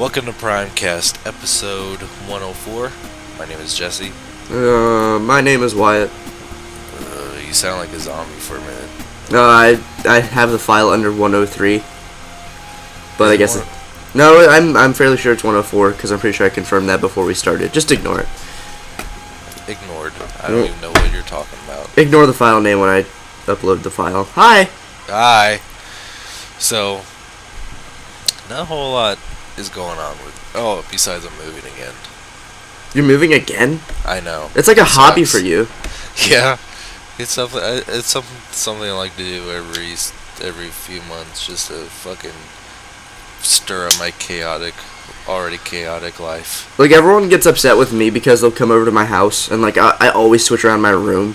Welcome to Primecast, episode 104. My name is Jesse. My name is Wyatt. You sound like a zombie for a minute. I have the file under 103, but I guess More- no. I'm fairly sure it's 104 because I'm pretty sure I confirmed that before we started. Just ignore it. Ignored. I don't even know what you're talking about. Ignore the file name when I upload the file. Hi. Hi. So, not a whole lot is going on with. Oh, besides I'm moving again. You're moving again? I know. It's like a It hobby sucks. for you. Yeah. It's something. It's something I like to do every few months, just to fucking stir up my already chaotic life. Like everyone gets upset with me because they'll come over to my house and like I always switch around my room,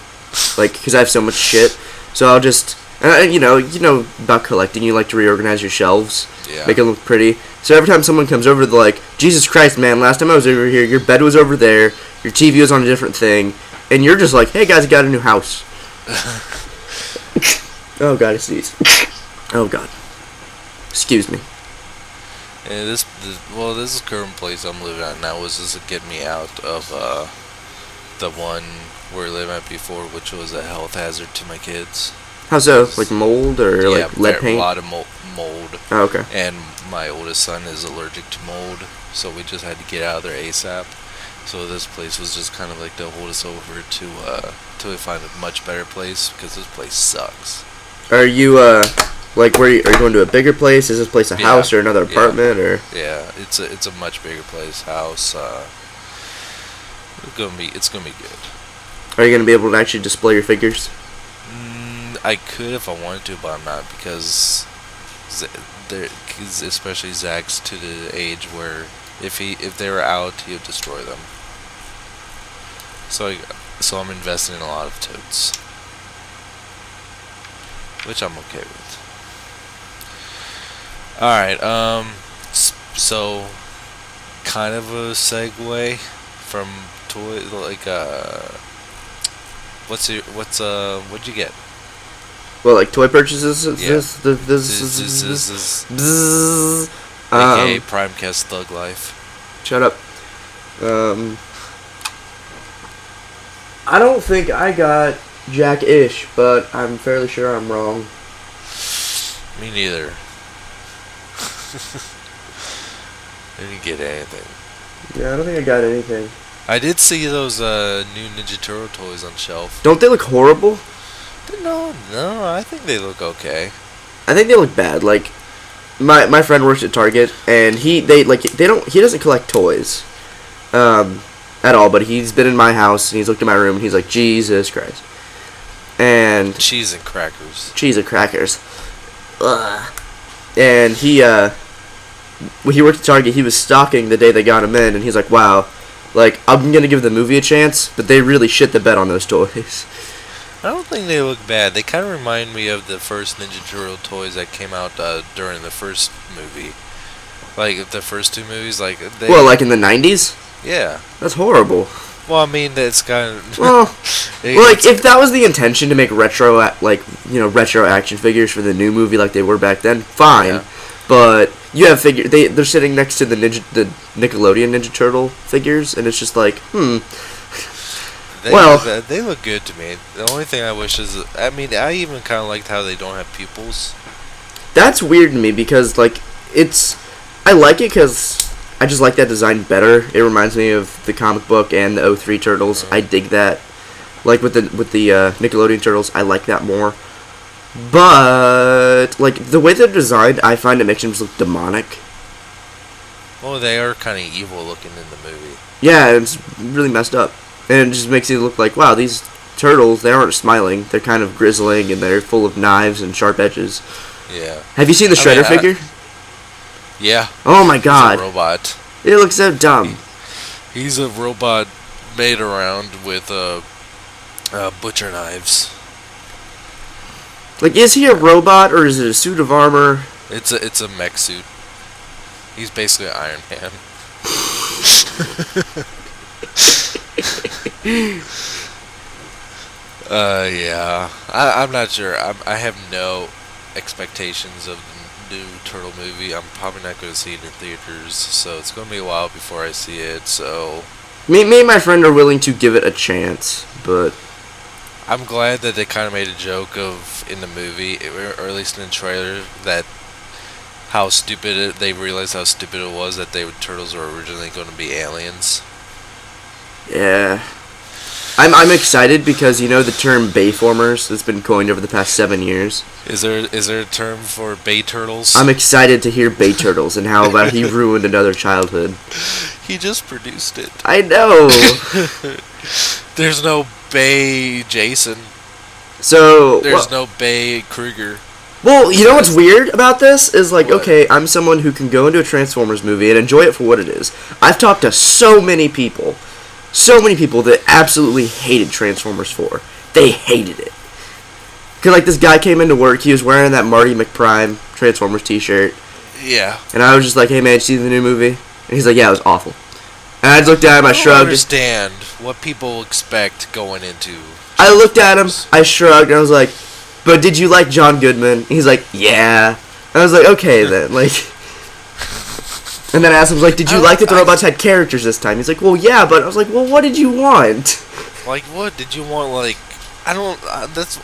like because I have so much shit. So I'll just you know about collecting. You like to reorganize your shelves, Yeah. make it look pretty. So every time someone comes over, they're like, "Jesus Christ, man! Last time I was over here, your bed was over there, your TV was on a different thing, and you're just like, hey guys, I got a new house." Oh god, I sneeze. Oh god. Excuse me. Yeah, this is the current place I'm living at now. Was just to get me out of the one we were living at before, which was a health hazard to my kids. How so? Like mold or Yeah, like lead paint? a lot of mold. Oh, okay. And my oldest son is allergic to mold, so we just had to get out of there ASAP. So this place was just kind of like to hold us over till we find a much better place, because this place sucks. Are you like are you going to a bigger place? Is this place a Yeah, house or another yeah. apartment or? Yeah, it's a much bigger place, house. It's gonna be good. Are you gonna be able to actually display your figures? I could if I wanted to, but I'm not, because especially Zach's to the age where if they were out, he would destroy them. So I'm investing in a lot of totes, which I'm okay with. All right, so kind of a segue from toy, like what'd you get? Well, like toy purchases. Yeah. Bzzz. AKA Primecast Thug Life. Shut up. I don't think I got Jack-ish, but I'm fairly sure I'm wrong. Me neither. I didn't get anything. Yeah, I don't think I got anything. I did see those new Ninja Turtle toys on shelf. Don't they look horrible? No, I think they look okay. I think they look bad. Like my friend works at Target, and he doesn't collect toys, at all. But he's been in my house and he's looked at my room and he's like, Jesus Christ, and Cheese and crackers. cheese and crackers. Ugh. And when he worked at Target, he was stocking the day they got him in, and he's like, wow, like I'm gonna give the movie a chance, but they really shit the bed on those toys. I don't think they look bad. They kind of remind me of the first Ninja Turtle toys that came out during the first movie. Like the first two movies, like they. Well, like in the 90s? Yeah. That's horrible. Well, I mean, that's kind of. Well, like if that was the intention to make retro action figures for the new movie like they were back then, fine. Yeah. But you have they're sitting next to the Nickelodeon Ninja Turtle figures, and it's just like, They look good to me. The only thing I wish is, I mean, I even kind of liked how they don't have pupils. that's weird to me because like I like it because I just like that design better. It reminds me of the comic book and the '03 Turtles. I dig that. Like with the Nickelodeon Turtles, I like that more. But like the way they're designed, I find it makes them just look demonic. Well, they are kind of evil looking in the movie. Yeah, it's really messed up. And it just makes it look like, wow, these turtles, they aren't smiling. They're kind of grizzling, and they're full of knives and sharp edges. Yeah. Have you seen the Shredder figure? Yeah. Oh my He's god. a robot. It looks so dumb. He's a robot made around with butcher knives. Like, is he a robot, or is it a suit of armor? It's a mech suit. He's basically Iron Man. Yeah. I'm not sure. I have no expectations of new Turtle movie. I'm probably not going to see it in theaters, so it's going to be a while before I see it. So Me and my friend are willing to give it a chance, but I'm glad that they kind of made a joke of in the movie, or at least in the trailer, that how stupid they realized how stupid it was that turtles were originally going to be aliens. yeah. I'm excited because the term bayformers that's been coined over the past 7 years. Is there a term for bay turtles? I'm excited to hear Bay Turtles and how about he ruined another childhood. He just produced it. I know. There's no Bay Jason. So There's no Bay Kruger. well, you know what's weird about this is like, What? okay, I'm someone who can go into a Transformers movie and enjoy it for what it is. I've talked to so many people that absolutely hated Transformers 4. They hated it. Cause like this guy came into work, he was wearing that Marty McPrime Transformers T-shirt, Yeah. and I was just like, "Hey man, did you see the new movie?" And he's like, "Yeah, it was awful." And I just looked at him, I I don't shrugged. understand what people expect going into. I looked at him, I shrugged, and I was like, "But did you like John Goodman?" He's like, "Yeah." And I was like, "Okay then." Like, and then I asked him, like, "Did you like that the robots had characters this time?" He's like, "Well, yeah," but I was like, "Well, what did you want?" Like, what did you want? Like, I don't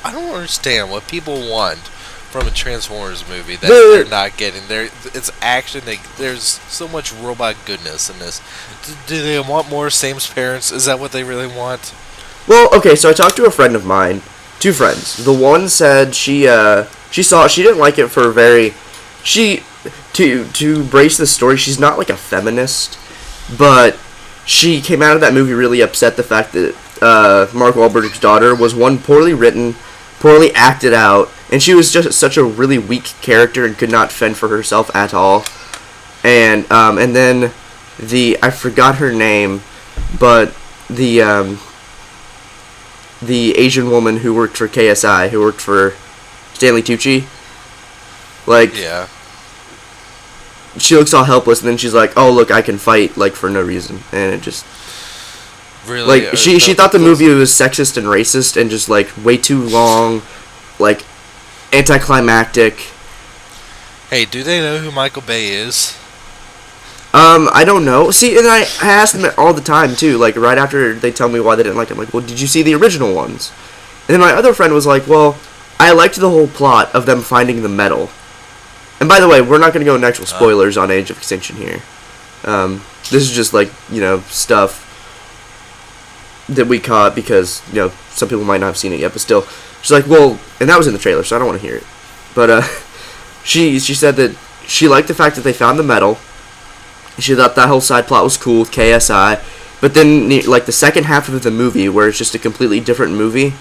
understand what people want from a Transformers movie that they're not getting. It's action. There's so much robot goodness in this. Do they want more Sam's parents? Is that what they really want? Well, okay, so I talked to a friend of mine, two friends. The one said she didn't like it for to brace the story. She's not like a feminist, but she came out of that movie really upset the fact that Mark Wahlberg's daughter was one poorly written, poorly acted out, and she was just such a really weak character and could not fend for herself at all. And then I forgot her name, but the Asian woman who worked for KSI, who worked for Stanley Tucci, like, Yeah. she looks all helpless, and then she's like, "Oh, look, I can fight," like, for no reason, and it just, Really? like, she thought the movie was sexist and racist, and just, like, way too long, like, anticlimactic. Hey, do they know who Michael Bay is? I don't know. See, and I ask them all the time, too, like, right after they tell me why they didn't like it, I'm like, well, did you see the original ones? And then my other friend was like, well, I liked the whole plot of them finding the metal. And by the way, we're not going to go into actual spoilers on Age of Extinction here. This is just, like, stuff that we caught because, some people might not have seen it yet, but still. She's like, well, and that was in the trailer, so I don't want to hear it. But, she said that she liked the fact that they found the metal. She thought that whole side plot was cool with KSI. But then, like, the second half of the movie, where it's just a completely different movie,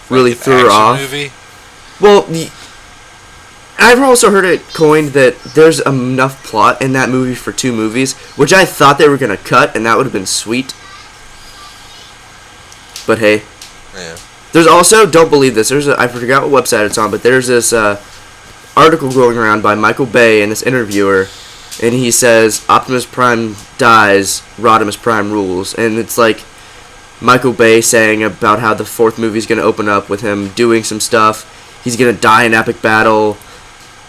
really Like an threw her action off. Movie? Well, I've also heard it coined that there's enough plot in that movie for 2 movies, which I thought they were going to cut, and that would have been sweet. But hey. Yeah. There's also, don't believe this, I forgot what website it's on, but there's this article going around by Michael Bay and this interviewer, and he says, Optimus Prime dies, Rodimus Prime rules. And it's like Michael Bay saying about how the 4th movie's going to open up with him doing some stuff. He's going to die in epic battle,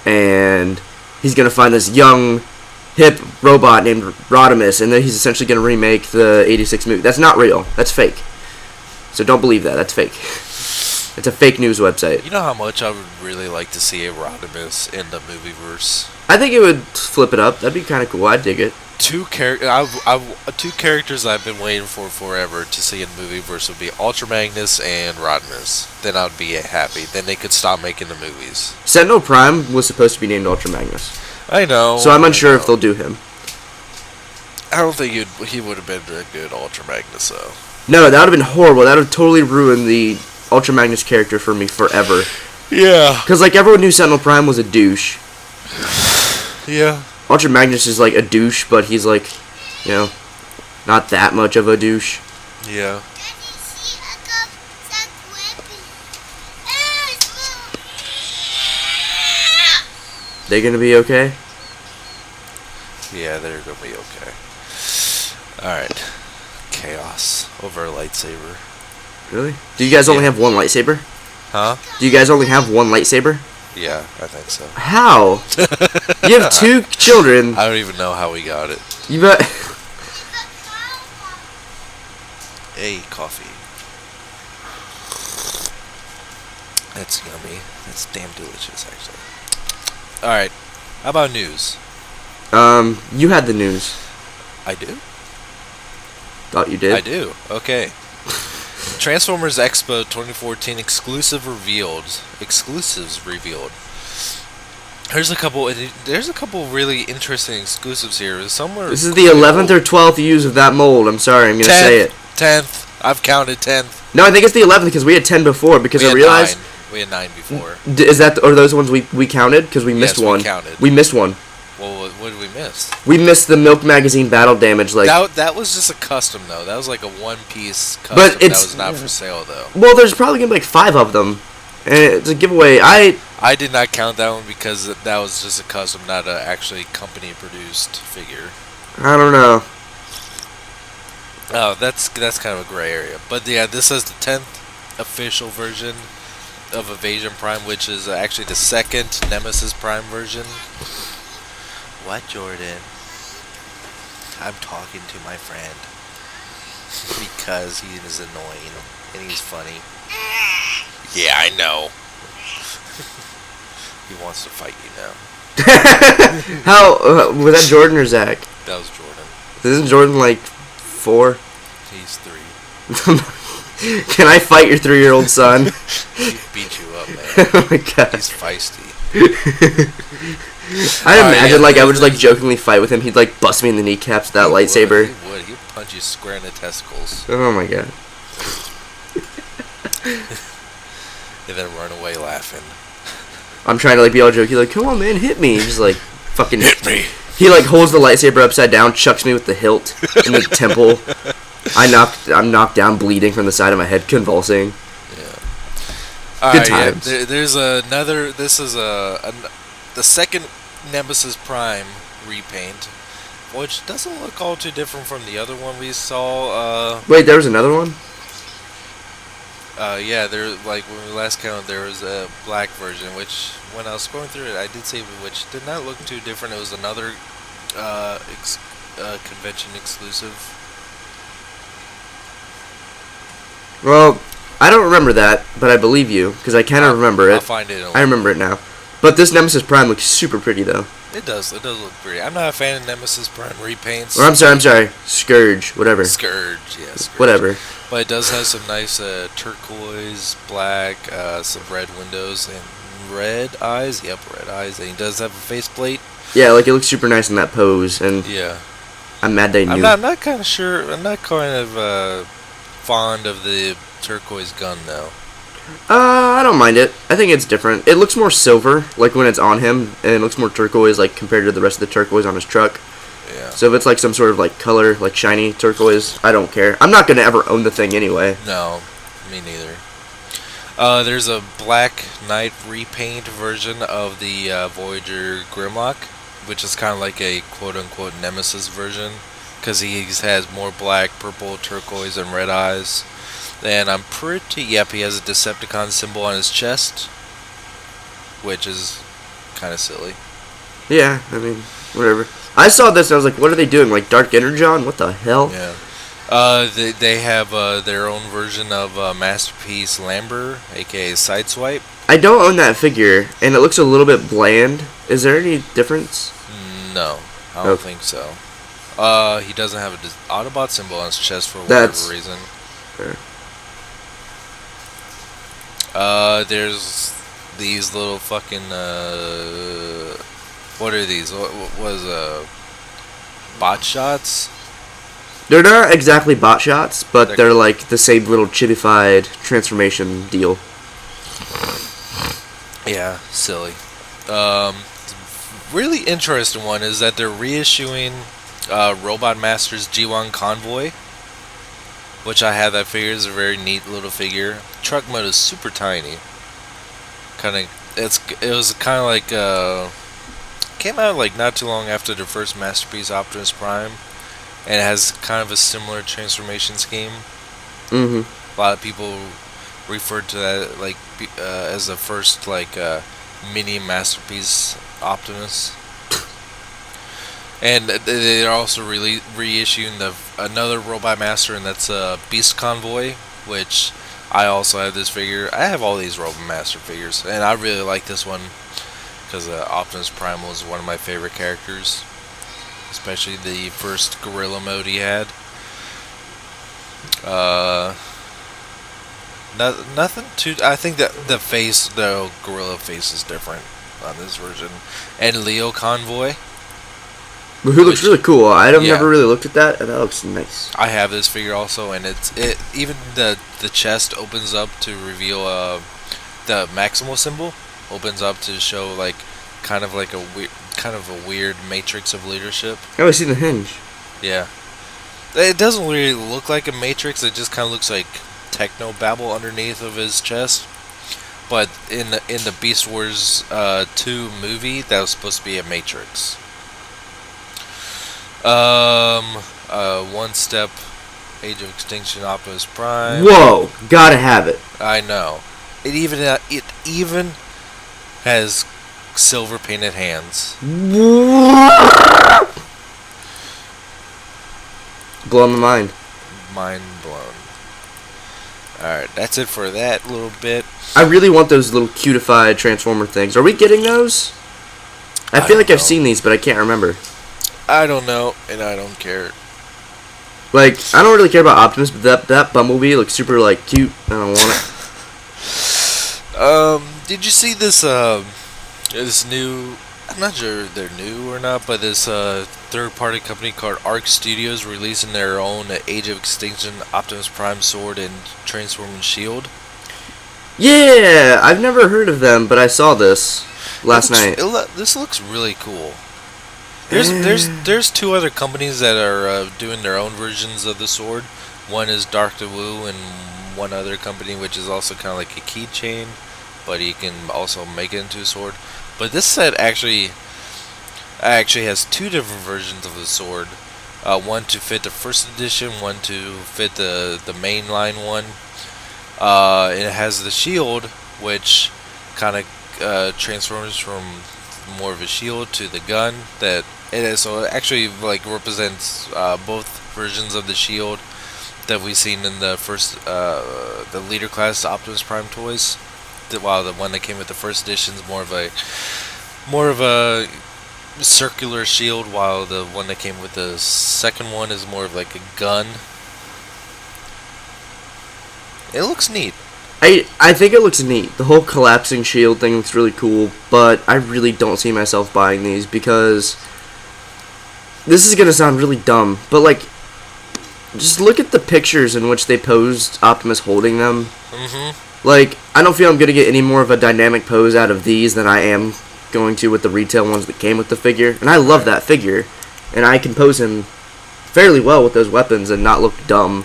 and he's going to find this young, hip robot named Rodimus, and then he's essentially going to remake the 86 movie. That's not real. That's fake. So don't believe that. That's fake. It's a fake news website. You know how much I would really like to see a Rodimus in the movieverse? I think it would flip it up. That'd be kind of cool. I'd dig it. Two characters I've been waiting for forever to see in the movieverse would be Ultra Magnus and Rodimus. Then I'd be happy. Then they could stop making the movies. Sentinel Prime was supposed to be named Ultra Magnus. I know. So I'm unsure if they'll do him. I don't think he would have been a good Ultra Magnus though. No, that would have been horrible. That would have totally ruined the Ultra Magnus character for me forever. Yeah. Because, like, everyone knew Sentinel Prime was a douche. Yeah. Ultra Magnus is, like, a douche, but he's, like, not that much of a douche. Yeah. They gonna be okay? Yeah, they're gonna be okay. Alright. Chaos over a lightsaber. Really? Do you guys only have one lightsaber? Huh? Do you guys only have one lightsaber? Yeah, I think so. How? You have 2 children. I don't even know how we got it. You bet. Hey, coffee. That's yummy. That's damn delicious, actually. Alright, how about news? You had the news. I do? Thought you did. I do. Okay. Transformers Expo 2014 exclusives revealed. There's a couple really interesting exclusives here. Somewhere. This is the 11th or 12th use of that mold. I'm sorry, I'm gonna say it. 10th. I've counted 10th. No, I think it's the 11th because we had 10 before. Because I realized 9. We had 9 before. Is that or those ones we counted? Because we missed one. We counted. We missed one. Well, what did we miss? We missed the Milk Magazine battle damage. Like that was just a custom though. That was like a one-piece custom. But that was not for sale though. Well, there's probably gonna be like 5 of them, and it's a giveaway. I did not count that one because that was just a custom, not a actually company-produced figure. I don't know. Oh, that's kind of a gray area. But yeah, this is the 10th official version of Evasion Prime, which is actually the second Nemesis Prime version. What, Jordan? I'm talking to my friend because he is annoying and he's funny. Yeah, I know. He wants to fight you now. How was that Jordan or Zach? That was Jordan. Isn't Jordan like 4? He's 3. Can I fight your 3-year-old son? He beat you up, man. Oh my god. He's feisty. I imagine I would just like jokingly fight with him. He'd like bust me in the kneecaps with that lightsaber. He would. He'd punch you square in the testicles. Oh my god. And then run away laughing. I'm trying to like be all jokey, like, come on man, hit me. He's just like fucking hit me. He like holds the lightsaber upside down, chucks me with the hilt in the temple. I'm knocked down, bleeding from the side of my head, convulsing. Yeah. Good times. Yeah, there's another. This is the second Nemesis Prime repaint, which doesn't look all too different from the other one we saw. Wait, there was another one? Yeah, there like when we last counted, there was a black version, which when I was going through it, I did say which did not look too different. It was another convention exclusive. Well, I don't remember that, but I believe you because I kind of remember it. I'll find it. I remember it now. But this Nemesis Prime looks super pretty though. It does. It does look pretty. I'm not a fan of Nemesis Prime repaints. Or I'm sorry. Scourge, whatever. Scourge, yes. Yeah, whatever. But it does have some nice turquoise, black, some red windows, and red eyes. Yep, red eyes. And he does have a faceplate. Yeah, like it looks super nice in that pose. And yeah, I'm mad they knew. I'm not kind of sure. I'm not kind of fond of the turquoise gun though. I don't mind it. I think it's different. It looks more silver, like when it's on him, and it looks more turquoise, like compared to the rest of the turquoise on his truck. Yeah. So if it's like some sort of like color, like shiny turquoise, I don't care. I'm not gonna ever own the thing anyway. No, me neither. There's a Black Knight repaint version of the Voyager Grimlock, which is kind of like a quote-unquote Nemesis version, because he has more black, purple, turquoise, and red eyes. And I'm pretty... Yep, he has a Decepticon symbol on his chest, which is kind of silly. Yeah, I mean, whatever. I saw this and I was like, what are they doing? Like Dark Energon? What the hell? Yeah. They have their own version of Masterpiece Lambert, aka Sideswipe. I don't own that figure, and it looks a little bit bland. Is there any difference? No, I don't think so. He doesn't have an Autobot symbol on his chest for whatever reason. Fair. There's these little fucking what are these? What was bot shots? They're not exactly bot shots, but they're like the same little chibified transformation deal. Yeah, silly. Really interesting one is that they're reissuing Robot Masters G1 Convoy, which I have that figure. Is a very neat little figure. Truck mode is super tiny. It was kind of like came out like not too long after their first Masterpiece Optimus Prime, and it has kind of a similar transformation scheme. A lot of people referred to that like as the first like mini masterpiece Optimus. And they're also reissuing another Robot Master, and that's Beast Convoy, which I also have this figure. I have all these Robot Master figures, and I really like this one because Optimus Prime was one of my favorite characters, especially the first Gorilla mode he had. Nothing too. I think that the Gorilla face is different on this version, and Leo Convoy. Who looks really cool. I've Yeah. never really looked at that, and that looks nice. I have this figure also, and it even the chest opens up to reveal the Maximal symbol opens up to show like kind of a weird matrix of leadership. Oh, I see the hinge. Yeah, it doesn't really look like a matrix. It just kind of looks like techno babble underneath of his chest. But in the Beast Wars 2 movie, that was supposed to be a matrix. One step, Age of Extinction, Optimus Prime. Whoa, gotta have it. I know. It even has silver painted hands. Blowing my mind. Mind blown. Alright, that's it for that little bit. I really want those little cutified Transformer things. Are we getting those? I feel like I've seen these, but I can't remember. I don't know, and I don't care. Like, I don't really care about Optimus, but that Bumblebee looks super, like, cute. I don't want it. Did you see this, this new, I'm not sure if they're new or not, but this, third-party company called Arc Studios releasing their own Age of Extinction Optimus Prime sword and Transforming Shield? Yeah, I've never heard of them, but I saw this last night. This looks really cool. There's two other companies that are doing their own versions of the sword. One is Dark to Woo, and one other company which is also kind of like a keychain, but you can also make it into a sword. But this set actually has two different versions of the sword. One to fit the first edition, one to fit the mainline one. It has the shield, which kind of transforms from more of a shield to the gun that it is. So it actually like represents both versions of the shield that we've seen in the first the leader class Optimus Prime toys. While the one that came with the first edition is more of a circular shield, while the one that came with the second one is more of like a gun. It looks neat. I think it looks neat. The whole collapsing shield thing looks really cool, but I really don't see myself buying these because this is gonna sound really dumb, but like, just look at the pictures in which they posed Optimus holding them. Like, I don't feel I'm gonna get any more of a dynamic pose out of these than I am going to with the retail ones that came with the figure, and I love that figure, and I can pose him fairly well with those weapons and not look dumb.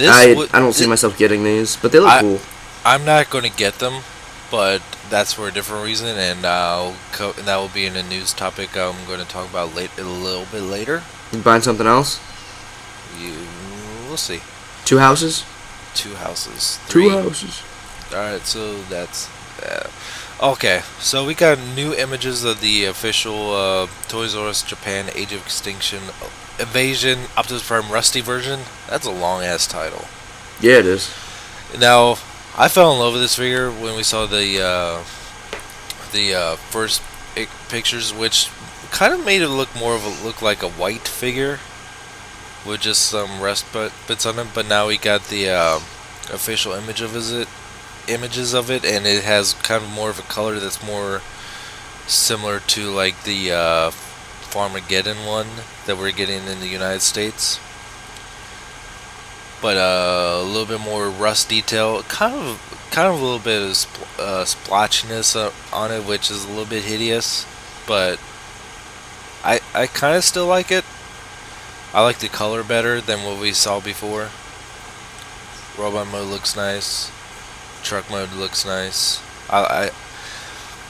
I don't see myself getting these, but they look cool. I'm not going to get them, but that's for a different reason, and that will be in a news topic I'm going to talk about a little bit later. You buying something else? We'll see. Two houses? Two houses. Two houses. Alright, so that's... okay, so we got new images of the official Toys R Us Japan Age of Extinction Invasion Optimus Prime Rusty version. That's a long-ass title. Yeah, it is. Now, I fell in love with this figure when we saw the first pictures, which kind of made it look look like a white figure with just some rust bits on it. But now we got the official images of it, and it has kind of more of a color that's more similar to like the Farmageddon one that we're getting in the United States, but a little bit more rust detail, kind of a little bit of splotchiness on it, which is a little bit hideous, but I kind of still like it. I like the color better than what we saw before. Robot mode looks nice. Truck mode looks nice.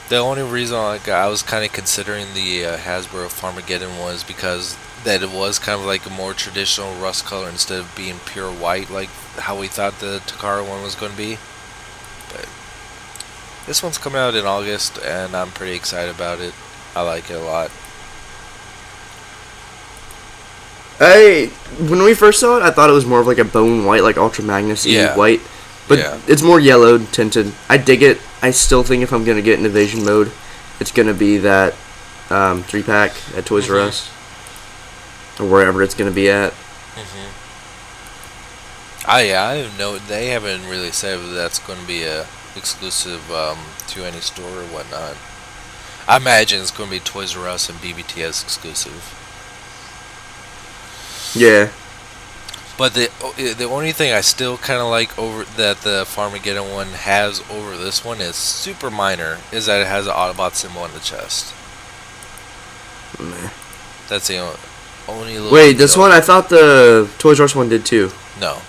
The only reason I was kind of considering the Hasbro Farmageddon was because that it was kind of like a more traditional rust color instead of being pure white like how we thought the Takara one was going to be. But This one's coming out in August, and I'm pretty excited about it. I like it a lot. When we first saw it, I thought it was more of like a bone white, like Ultra Magnus-y Yeah. white. But Yeah. it's more yellow tinted. I dig it. I still think if I'm going to get in Invasion mode, it's going to be that 3-pack at Toys R Us. Or wherever it's going to be at. I know they haven't really said whether that's going to be a exclusive to any store or whatnot. I imagine it's going to be Toys R Us and BBTS exclusive. Yeah. But the only thing I still kind of like over that the Farmageddon one has over this one is super minor, is that it has an Autobot symbol on the chest. Meh. That's the only little Wait, this detail. one, I thought the Toys R Us one did too. No.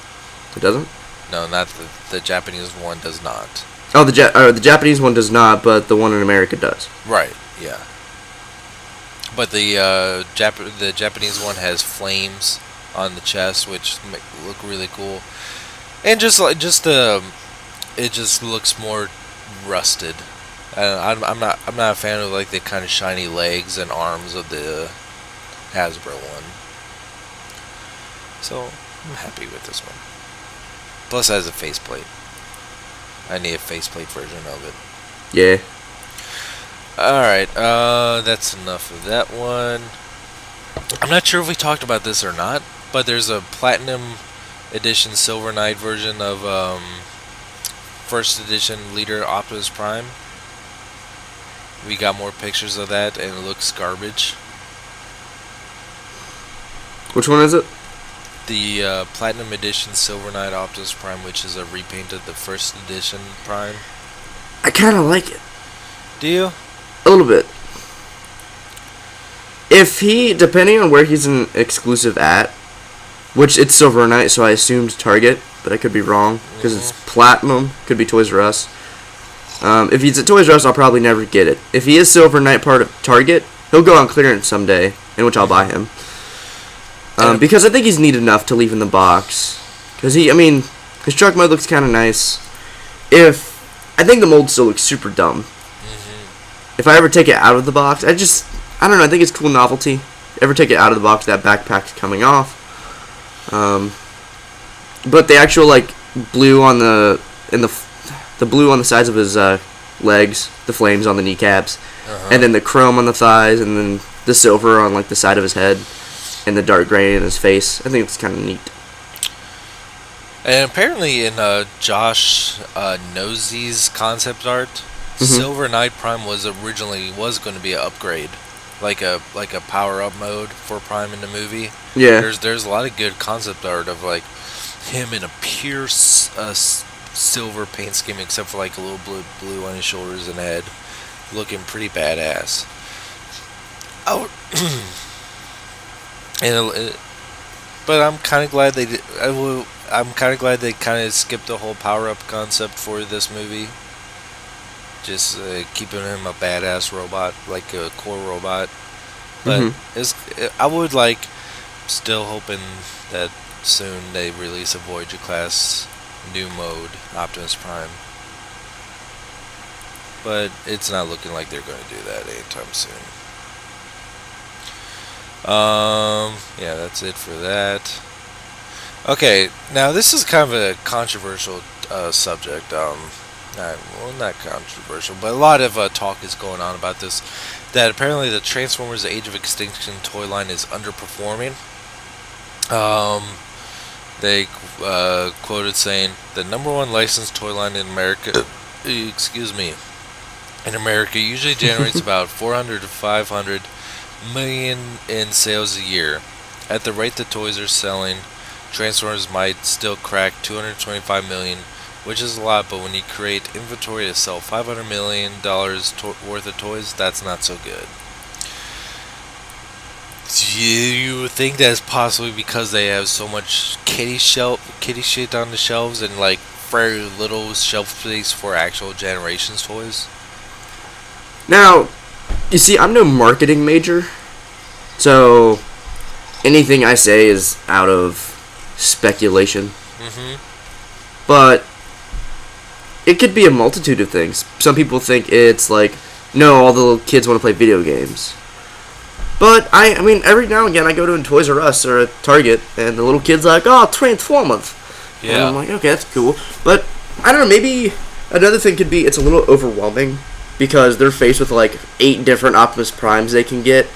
It doesn't? No, not the Japanese one does not. Oh, the Japanese one does not, but the one in America does. Right, yeah. But the Japanese one has flames on the chest, which look really cool, and it just looks more rusted. I'm not a fan of like the kind of shiny legs and arms of the Hasbro one. So I'm happy with this one. Plus, it has a faceplate. I need a faceplate version of it. Yeah. Alright, that's enough of that one. I'm not sure if we talked about this or not, but there's a Platinum Edition Silver Knight version of First Edition Leader Optimus Prime. We got more pictures of that, and it looks garbage. Which one is it? The Platinum Edition Silver Knight Optimus Prime, which is a repaint of the First Edition Prime. I kind of like it. Do you? A little bit. If depending on where he's an exclusive at, which it's Silver Knight, so I assumed Target, but I could be wrong, because it's Platinum, could be Toys R Us. If he's at Toys R Us, I'll probably never get it. If he is Silver Knight part of Target, he'll go on clearance someday, in which I'll buy him. Because I think he's neat enough to leave in the box. Because his truck mode looks kind of nice. I think the mold still looks super dumb. If I ever take it out of the box, I don't know, I think it's cool novelty. Ever take it out of the box, that backpack's coming off. But the actual, like, blue on the blue on the sides of his legs, the flames on the kneecaps, and then the chrome on the thighs, and then the silver on, like, the side of his head, and the dark gray in his face. I think it's kind of neat. And apparently in Josh Nosey's concept art, Silver Knight Prime was originally going to be an upgrade, like a power up mode for Prime in the movie. Yeah. There's a lot of good concept art of like him in a pure silver paint scheme, except for like a little blue on his shoulders and head, looking pretty badass. Oh, but I'm kind of glad they did. I'm kind of glad they kind of skipped the whole power up concept for this movie. Just keeping him a badass robot, like a core robot. But I would still hoping that soon they release a Voyager class new mode, Optimus Prime. But it's not looking like they're going to do that anytime soon. Yeah, that's it for that. Okay, now this is kind of a controversial subject. Not controversial, but a lot of talk is going on about this. That apparently the Transformers Age of Extinction toy line is underperforming. They quoted saying, the number one licensed toy line in America, in America usually generates about 400 to 500 million in sales a year. At the rate the toys are selling, Transformers might still crack 225 million, which is a lot, but when you create inventory to sell $500 million worth of toys, that's not so good. Do you think that's possibly because they have so much kitty shit on the shelves and like very little shelf space for actual Generations toys? Now, you see, I'm no marketing major, so anything I say is out of speculation. But it could be a multitude of things. Some people think it's like, no, all the little kids want to play video games. But, I mean, every now and again I go to a Toys R Us or a Target, and the little kid's like, oh, Transformers. Yeah. And I'm like, okay, that's cool. But, I don't know, maybe another thing could be it's a little overwhelming because they're faced with, like, 8 different Optimus Primes they can get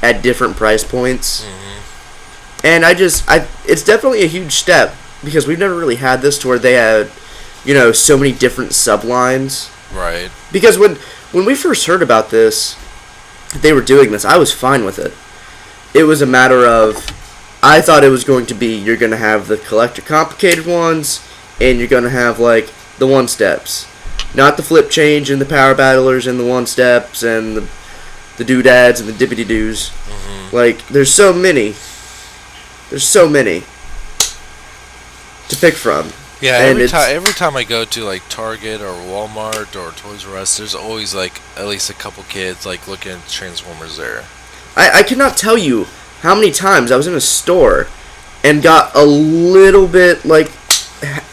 at different price points. Mm-hmm. And it's definitely a huge step because we've never really had this to where they had, so many different sublines. Right. Because when we first heard about this, they were doing this, I was fine with it. It was a matter of, I thought it was going to be, you're going to have the collector complicated ones, and you're going to have, like, the one-steps. Not the flip change and the power battlers and the one-steps and the doodads and the dippity-doos. Mm-hmm. Like, there's so many. There's so many to pick from. Yeah, And every time I go to like Target or Walmart or Toys R Us, there's always like at least a couple kids like looking at Transformers there. I cannot tell you how many times I was in a store and got a little bit like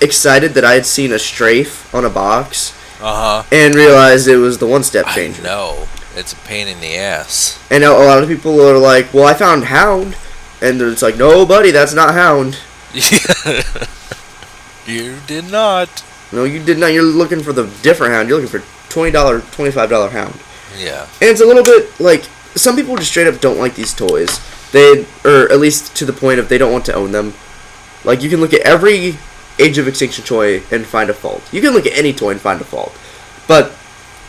excited that I had seen a strafe on a box and realized it was the one-step changer. No, it's a pain in the ass. And a lot of people are like, well, I found Hound. And it's like, no, buddy, that's not Hound. You did not. No, you did not. You're looking for the different Hound. You're looking for $20, $25 Hound. Yeah. And it's a little bit like, some people just straight up don't like these toys. Or at least to the point of they don't want to own them. Like, you can look at every Age of Extinction toy and find a fault. You can look at any toy and find a fault. But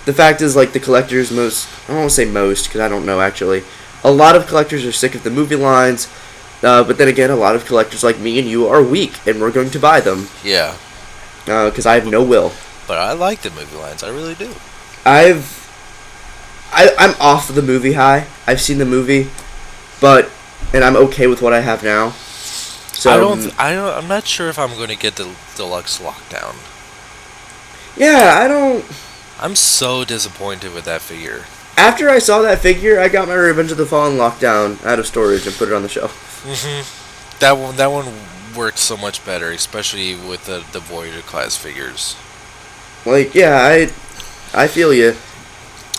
the fact is, like, the collectors I don't want to say most, because I don't know actually. A lot of collectors are sick of the movie lines. But then again, a lot of collectors like me and you are weak, and we're going to buy them. Yeah. Because I have no will. But I like the movie lines. I really do. I'm off the movie high. I've seen the movie, and I'm okay with what I have now. So I'm not sure if I'm going to get the deluxe lockdown. Yeah, I'm so disappointed with that figure. After I saw that figure, I got my Revenge of the Fallen lockdown out of storage and put it on the shelf. Mm-hmm. That one worked so much better, especially with the Voyager class figures. Like, yeah, I feel you.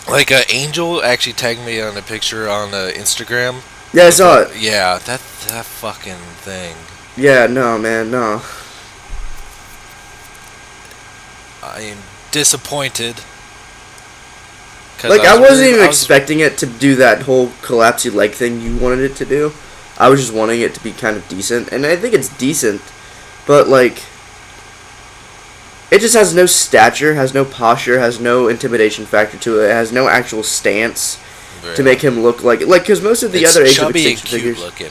Like, Angel actually tagged me on a picture on Instagram. Yeah, I saw it. Yeah, that fucking thing. Yeah, no, man, no. I am disappointed. Like, I wasn't even expecting it to do that whole collapsy leg thing you wanted it to do. I was just wanting it to be kind of decent, and I think it's decent, but, like, it just has no stature, has no posture, has no intimidation factor to it, it has no actual stance to make him look like, because most of the other Age of Extinction figures, looking.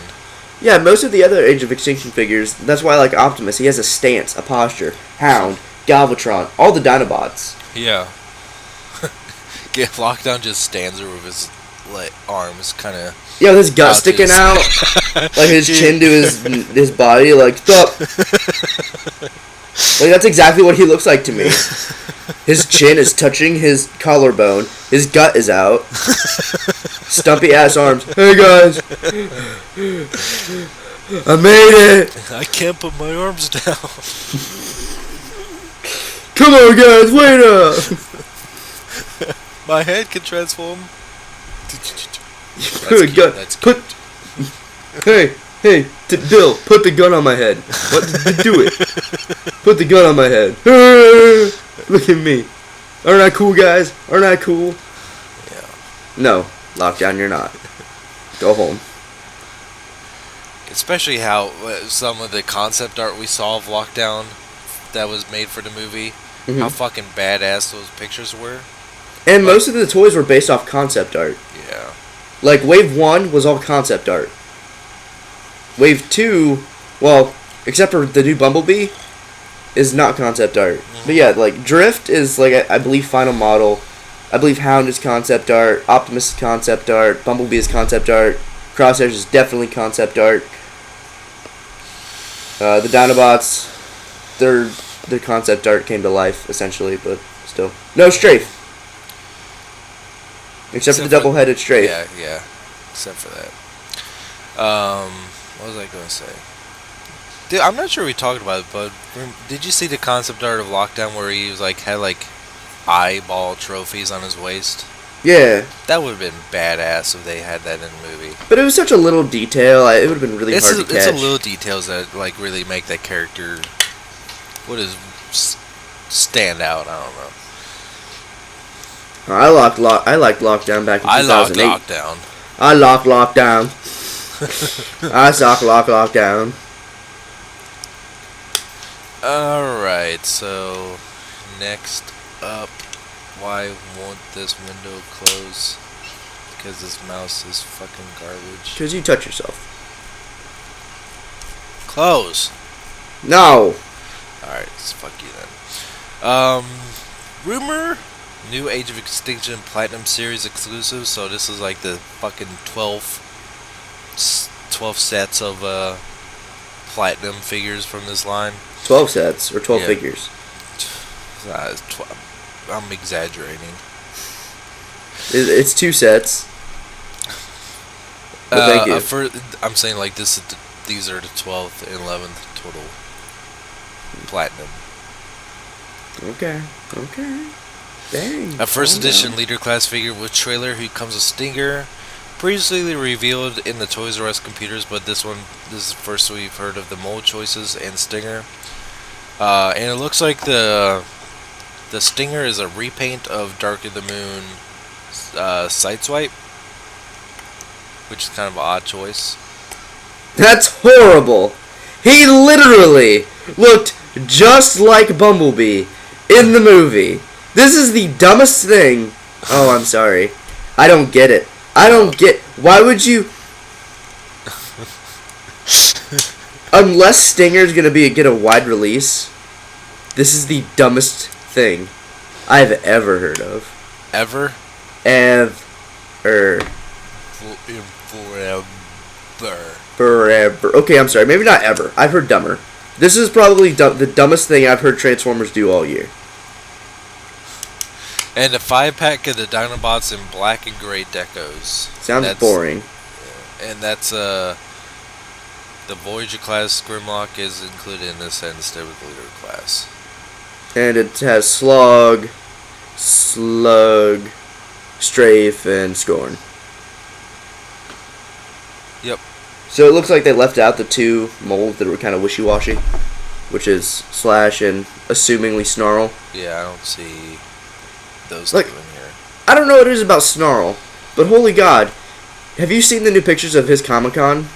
Yeah, most of the other Age of Extinction figures, that's why I like Optimus, he has a stance, a posture, Hound, Galvatron, all the Dinobots. Yeah. Lockdown just stands there with his arms kind of. Yeah, with his gut sticking out, like his chin to his body, like stop. Like that's exactly what he looks like to me. His chin is touching his collarbone. His gut is out. Stumpy ass arms. Hey guys, I made it. I can't put my arms down. Come on, guys, wait up. My head can transform. Hey, Bill, put the gun on my head. What? Do it. Put the gun on my head. Look at me. Aren't I cool, guys? Aren't I cool? Yeah. No, lockdown, you're not. Go home. Especially how some of the concept art we saw of Lockdown that was made for the movie, how fucking badass those pictures were. And most of the toys were based off concept art. Yeah. Like, Wave 1 was all concept art. Wave 2, well, except for the new Bumblebee, is not concept art. Mm-hmm. But yeah, like, Drift is, like, I believe final model. I believe Hound is concept art. Optimus is concept art. Bumblebee is concept art. Crosshairs is definitely concept art. The Dinobots, their concept art came to life, essentially, but still. No, Strafe. Except for the double-headed Strafe. Yeah. Except for that. What was I going to say? Dude, I'm not sure we talked about it, but did you see the concept art of Lockdown where he was like had like eyeball trophies on his waist? Yeah, That would have been badass if they had that in the movie. but it was such a little detail. It would have been really hard to catch. It's a little details that like really make that character stand out. I don't know. I liked Lockdown back in 2008. Lockdown. I locked Lockdown. I sock Lockdown. Alright, so next up, why won't this window close? Because this mouse is fucking garbage. Because you touch yourself. Close! No! Alright, so fuck you then. Rumor? New Age of Extinction Platinum Series exclusive, so this is like the fucking 12 sets of platinum figures from this line. 12 sets, or 12 Yeah. figures. I'm exaggerating. It's 2 sets. But thank you. I'm saying like this. These are the 12th and 11th total platinum. Okay. Dang. A first calm edition down. leader class figure with trailer who comes with Stinger. Previously revealed in the Toys R Us computers, but this is the first we've heard of the mold choices and Stinger. And it looks like the Stinger is a repaint of Dark of the Moon Sideswipe, which is kind of an odd choice. That's horrible. He literally looked just like Bumblebee in the movie. This is the dumbest thing. Oh, I'm sorry. I don't get it. Why would you... Unless Stinger's gonna get a wide release, this is the dumbest thing I've ever heard of. Ever? Ever. Forever. Okay, I'm sorry. Maybe not ever. I've heard dumber. This is probably the dumbest thing I've heard Transformers do all year. And a 5-pack of the Dinobots in black and gray decos. Sounds boring. And that's the Voyager class Grimlock is included in this instead of the leader class. And it has Slug, Strafe, and Scorn. Yep. So it looks like they left out the 2 molds that were kind of wishy-washy, which is Slash and assumingly Snarl. Yeah, I don't see those Like, two in here. I don't know what it is about Snarl, but holy God, have you seen the new pictures of his Comic-Con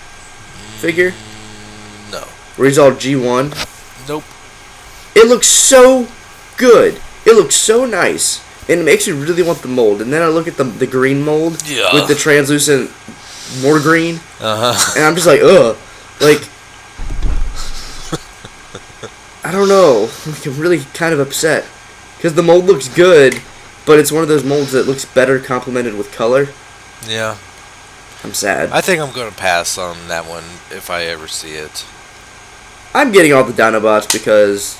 figure? No. Where he's all G1? Nope. It looks so good. It looks so nice. And it makes you really want the mold. And then I look at the green mold with the translucent more green. Uh-huh. And I'm just like, ugh. Like, I don't know. Like, I'm really kind of upset. Because the mold looks good, but it's one of those molds that looks better complemented with color. Yeah. I'm sad. I think I'm going to pass on that one if I ever see it. I'm getting all the Dinobots because,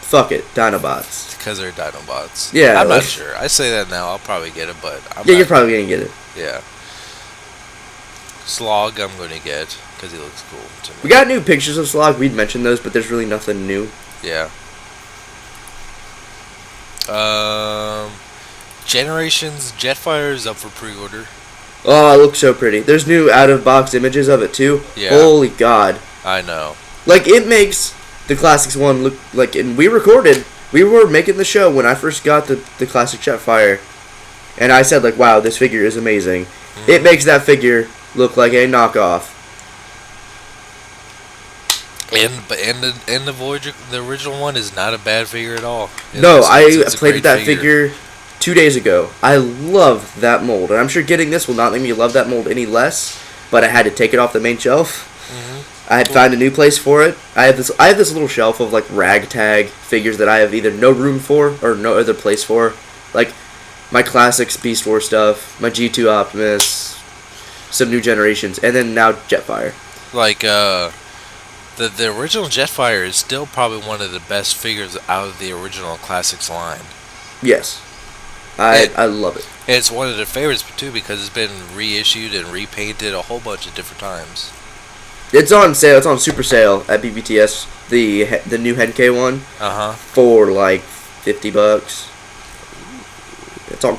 fuck it, Dinobots. Because they're Dinobots. Yeah, I'm like- not sure. I say that now. I'll probably get it, but You're probably gonna get it. Yeah. Slog, I'm going to get because he looks cool to me. We got new pictures of Slog. We'd mentioned those, but there's really nothing new. Yeah. Generations Jetfire is up for pre-order. Oh, it looks so pretty. There's new out-of-box images of it, too. Yeah. Holy God. I know. Like, it makes the Classics one look like... And we were making the show when I first got the Classic Jetfire. And I said, like, wow, this figure is amazing. Mm-hmm. It makes that figure look like a knockoff. And the Voyager, the original one is not a bad figure at all. No, I it's a played great with that figure 2 days ago. I love that mold. And I'm sure getting this will not make me love that mold any less. But I had to take it off the main shelf. Mm-hmm. I had to find a new place for it. I have this little shelf of like ragtag figures that I have either no room for or no other place for. Like my Classics Beast War stuff, my G2 Optimus, some new generations, and then now Jetfire. Like the original Jetfire is still probably one of the best figures out of the original Classics line. Yes. I love it. And it's one of their favorites too because it's been reissued and repainted a whole bunch of different times. It's on sale. It's on super sale at BBTS. The new Henkei one for like $50.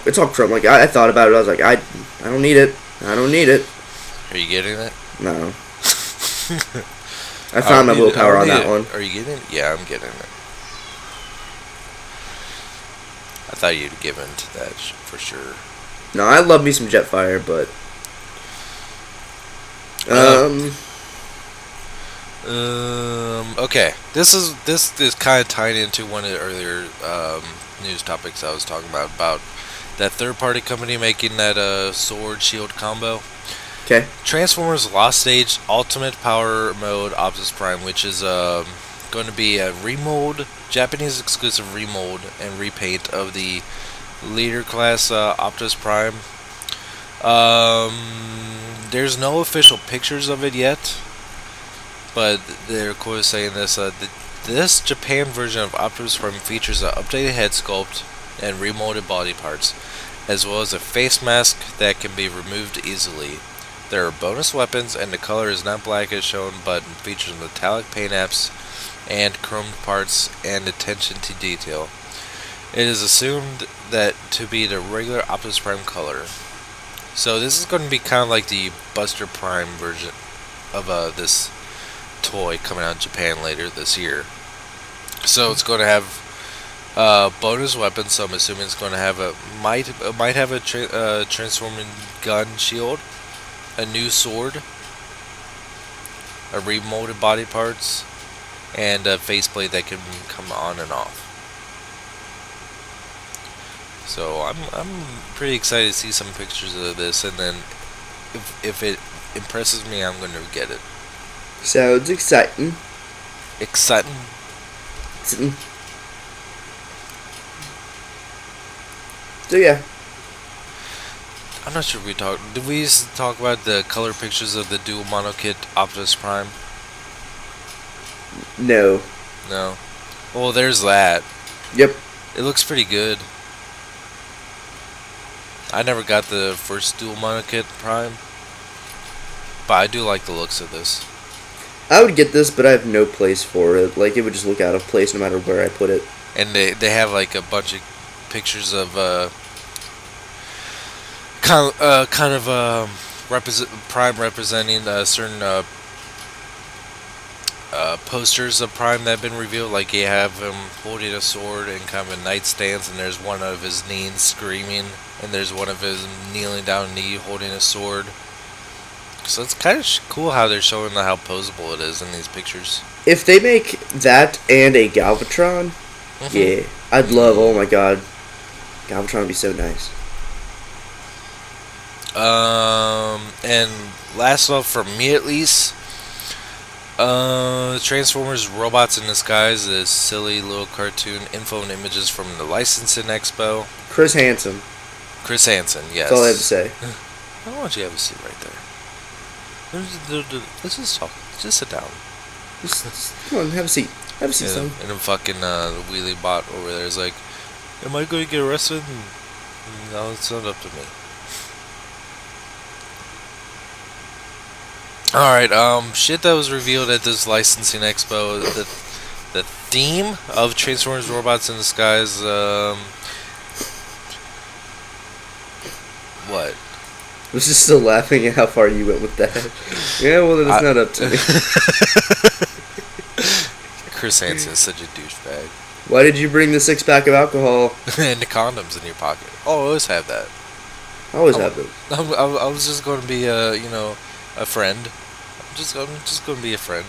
It's all chrome. Like I thought about it. I was like, I don't need it. I don't need it. Are you getting it? No. I found my willpower on that one. Are you getting it? Yeah, I'm getting it. I thought you'd give in to that for sure. No, I love me some Jetfire, but okay. This is kind of tied into one of the earlier news topics I was talking about that third-party company making that sword shield combo. Okay. Transformers Lost Stage Ultimate Power Mode Optimus Prime, which is going to be a remold, Japanese exclusive remold and repaint of the leader class Optimus Prime. There's no official pictures of it yet, but they're of course saying this. This Japan version of Optimus Prime features an updated head sculpt and remolded body parts, as well as a face mask that can be removed easily. There are bonus weapons, and the color is not black as shown, but features metallic paint apps and chromed parts and attention to detail. It is assumed that to be the regular Optimus Prime color. So this is going to be kind of like the Buster Prime version of this toy coming out in Japan later this year. So it's going to have bonus weapons. So I'm assuming it's going to have might have a transforming gun shield, a new sword, a remolded body parts, and a faceplate that can come on and off. So I'm pretty excited to see some pictures of this, and then if it impresses me, I'm going to get it. Sounds exciting. Exciting. So yeah. I'm not sure if did we used to talk about the color pictures of the dual mono kit Optimus Prime? No. No. Well, there's that. Yep. It looks pretty good. I never got the first dual mono kit Prime, but I do like the looks of this. I would get this, but I have no place for it. Like, it would just look out of place no matter where I put it. And they have like a bunch of pictures of Prime representing certain posters of Prime that have been revealed. Like you have him holding a sword in kind of a knight stance, and there's one of his knees screaming, and there's one of his kneeling down knee holding a sword. So it's kind of cool how they're showing how posable it is in these pictures. If they make that and a Galvatron, yeah, I'd love. Oh my god, Galvatron would be so nice. And last off, for me at least, Transformers Robots in Disguise, this silly little cartoon info and images from the Licensing Expo. Chris Hansen, yes. That's all I have to say. Why don't you have a seat right there? Let's just talk. Just sit down. Just come on, have a seat. Have a seat, son. And then fucking the wheelie bot over there is like, am I going to get arrested? No, it's not up to me. Alright, shit that was revealed at this licensing expo, the theme of Transformers Robots in Disguise, what? I was just still laughing at how far you went with that. Yeah, well, then it's not up to me. Chris Hansen is such a douchebag. Why did you bring the 6-pack of alcohol? And the condoms in your pocket. Oh, I always have that. I always have those. I was just going to be, a friend. I'm just going to be a friend.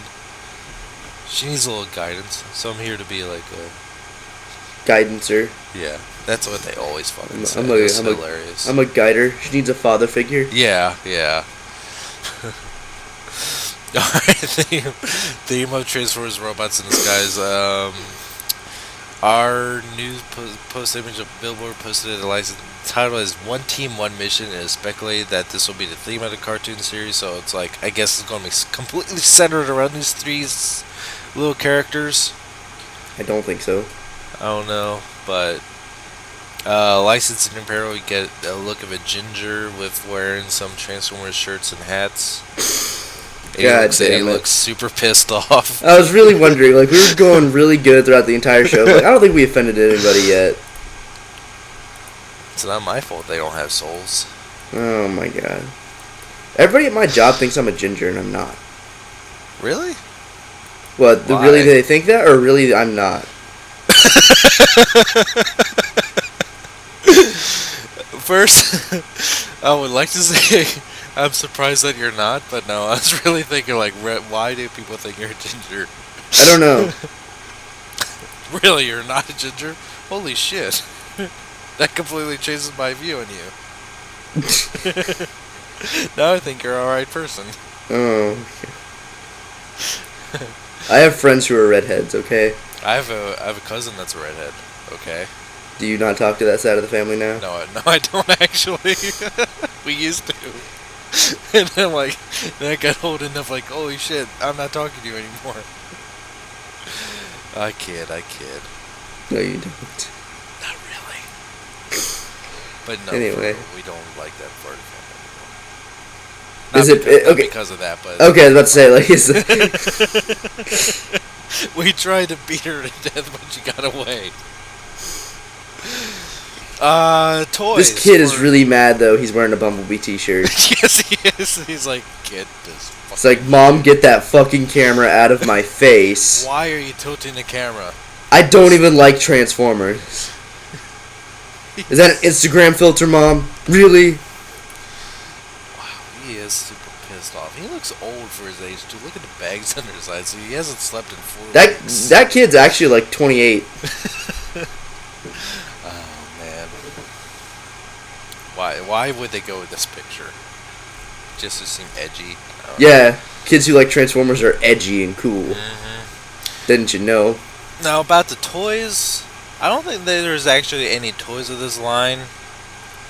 She needs a little guidance, so I'm here to be like a... Guidancer. Yeah, that's what they always fucking say. It's hilarious. I'm a guider. She needs a father figure. Yeah. Alright, theme of Transformers Robots in Disguise. Our news post image of Billboard posted a license title as One Team, One Mission. It is speculated that this will be the theme of the cartoon series, so it's like, I guess it's going to be completely centered around these three little characters. I don't think so. I don't know, but licensing apparel, you get a look of a ginger with wearing some Transformers shirts and hats. God damn it. looks super pissed off. I was really wondering, like, we were going really good throughout the entire show. Like, I don't think we offended anybody yet. It's not my fault they don't have souls. Oh my god. Everybody at my job thinks I'm a ginger and I'm not. Really? What, Why? really they think that, or really I'm not? First, I would like to say I'm surprised that you're not, but no, I was really thinking, like, why do people think you're a ginger? I don't know. Really, you're not a ginger? Holy shit. That completely changes my view on you. Now I think you're an alright person. Oh. Okay. I have friends who are redheads, okay? I have a cousin that's a redhead, okay? Do you not talk to that side of the family now? No, I don't actually. We used to. And then, like, then I got old enough, like, holy shit, I'm not talking to you anymore. I kid. No, you don't. Not really. But no, Anyway. we don't like that part of family anymore. Is it not okay? because of that, but Okay, I was about to say, like, we tried to beat her to death, but she got away. Toys. this kid is really mad though. He's wearing a Bumblebee t-shirt. Yes, he is. He's like, get this. It's like, Mom, get that fucking camera out of my face. Why are you tilting the camera? I don't even like Transformers. Is that an Instagram filter, Mom? Really? Wow, he is super pissed off. He looks old for his age, too. Look at the bags under his eyes. So he hasn't slept in 4 weeks. That kid's actually like 28. Oh, man. Why would they go with this picture? Just to seem edgy? Yeah, kids who like Transformers are edgy and cool. Mm-hmm. Didn't you know? Now, about the toys, I don't think that there's actually any toys of this line.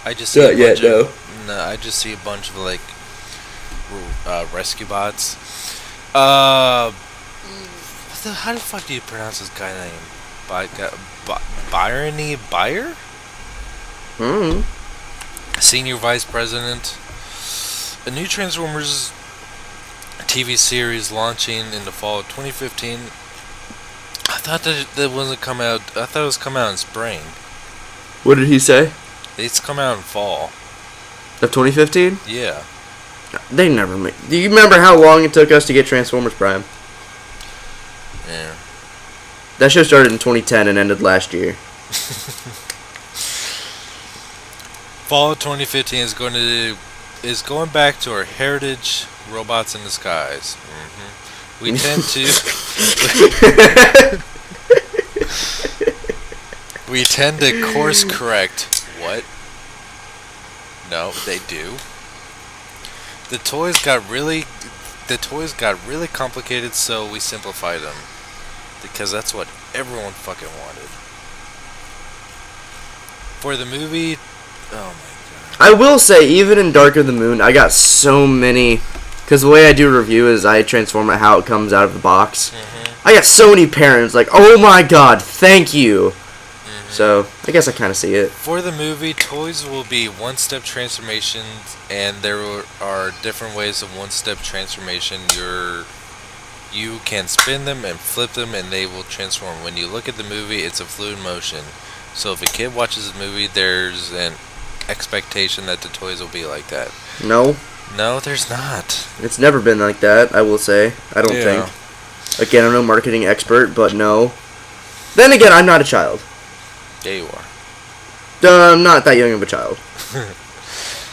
I just see Not yet, no. I just see a bunch of, like, rescue bots. How the fuck do you pronounce this guy name? Byrony Byer? Mm. Senior Vice President. A new Transformers TV series launching in the fall of 2015. I thought that wasn't come out. I thought it was come out in spring. What did he say? It's come out in fall. Of 2015? Yeah. They never make. Do you remember how long it took us to get Transformers Prime? Yeah. That show started in 2010 and ended last year. Fall of 2015 is going back to our heritage, robots in disguise. Mm-hmm. We tend to we tend to course correct. What? No, they do. The toys got really complicated, so we simplified them because that's what everyone fucking wanted. For the movie, oh my god. I will say, even in Dark of the Moon, I got so many. Because the way I do a review is I transform it how it comes out of the box. Mm-hmm. I got so many parents like, oh my god, thank you. Mm-hmm. So, I guess I kind of see it. For the movie, toys will be one-step transformations, and there are different ways of one-step transformation. You can spin them and flip them, and they will transform. When you look at the movie, it's a fluid motion. So if a kid watches the movie, there's an expectation that the toys will be like that. No. No, there's not. It's never been like that, I will say. I don't think. Again, I'm no marketing expert, but no. Then again, I'm not a child. Yeah, you are. I'm not that young of a child.